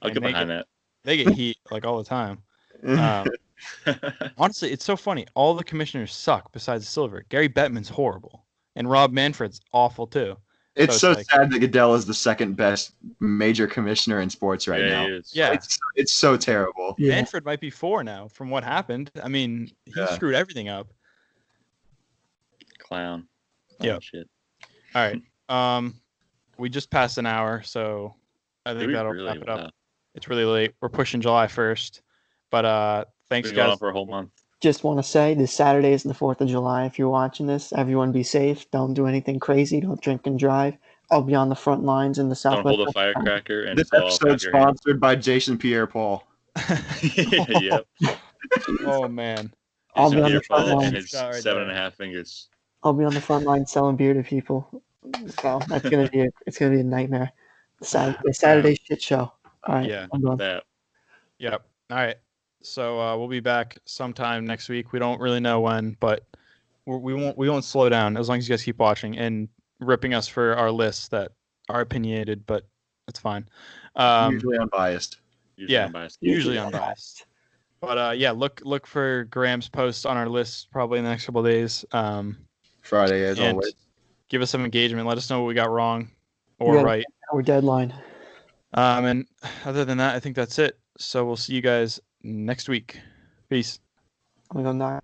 Speaker 1: And
Speaker 4: get
Speaker 1: they
Speaker 4: behind that.
Speaker 1: They get heat like all the time. Honestly, it's so funny. All the commissioners suck besides Silver. Gary Bettman's horrible. And Rob Manfred's awful too.
Speaker 2: It's
Speaker 1: So
Speaker 2: so
Speaker 1: it's
Speaker 2: sad that Goodell is the second best major commissioner in sports right
Speaker 4: yeah,
Speaker 2: now.
Speaker 4: he is.
Speaker 1: Yeah.
Speaker 2: It's so terrible.
Speaker 3: Yeah.
Speaker 1: Manfred might be 4 now from what happened. I mean, he
Speaker 2: Yeah.
Speaker 1: screwed everything up.
Speaker 4: Clown.
Speaker 1: Yep.
Speaker 4: Shit.
Speaker 1: All right. We just passed an hour, so I
Speaker 4: Did
Speaker 1: think
Speaker 4: we
Speaker 1: that'll
Speaker 4: really?
Speaker 1: wrap it up.
Speaker 4: Wow.
Speaker 1: It's really late. We're pushing July 1st. But thanks
Speaker 4: Been going on
Speaker 1: guys.
Speaker 4: for a whole month.
Speaker 3: Just want to say this Saturday is the 4th of July. If you're watching this, everyone be safe. Don't do anything crazy. Don't drink and drive. I'll be on the front lines in the
Speaker 4: Don't
Speaker 3: Southwest.
Speaker 4: hold a firecracker and
Speaker 2: This
Speaker 4: blow off
Speaker 2: episode
Speaker 4: your hand.
Speaker 2: sponsored by Jason Pierre-Paul.
Speaker 4: Yep.
Speaker 1: Oh man.
Speaker 3: I'll be
Speaker 4: Jason
Speaker 3: on the front
Speaker 4: Pierre-Paul
Speaker 3: line.
Speaker 4: and his
Speaker 1: Shot right
Speaker 4: 7.5 fingers.
Speaker 3: I'll be on the front line selling beer to people. So that's gonna be it's gonna be a nightmare. The Saturday shit show. All right.
Speaker 1: Yeah.
Speaker 3: I'm going.
Speaker 4: That.
Speaker 1: Yep. All right. So we'll be back sometime next week. We don't really know when, but we won't slow down as long as you guys keep watching and ripping us for our lists that are opinionated, but it's fine.
Speaker 2: Usually unbiased.
Speaker 1: Yeah.
Speaker 4: Unbiased.
Speaker 1: Usually unbiased. But yeah, look for Graham's post on our list probably in the next couple of days.
Speaker 2: Friday, as
Speaker 1: And
Speaker 2: always.
Speaker 1: give us some engagement. Let us know what we got wrong or
Speaker 3: Yeah.
Speaker 1: right.
Speaker 3: Our deadline.
Speaker 1: And other than that, I think that's it. So we'll see you guys next week. Peace.
Speaker 3: I'm gonna go knock.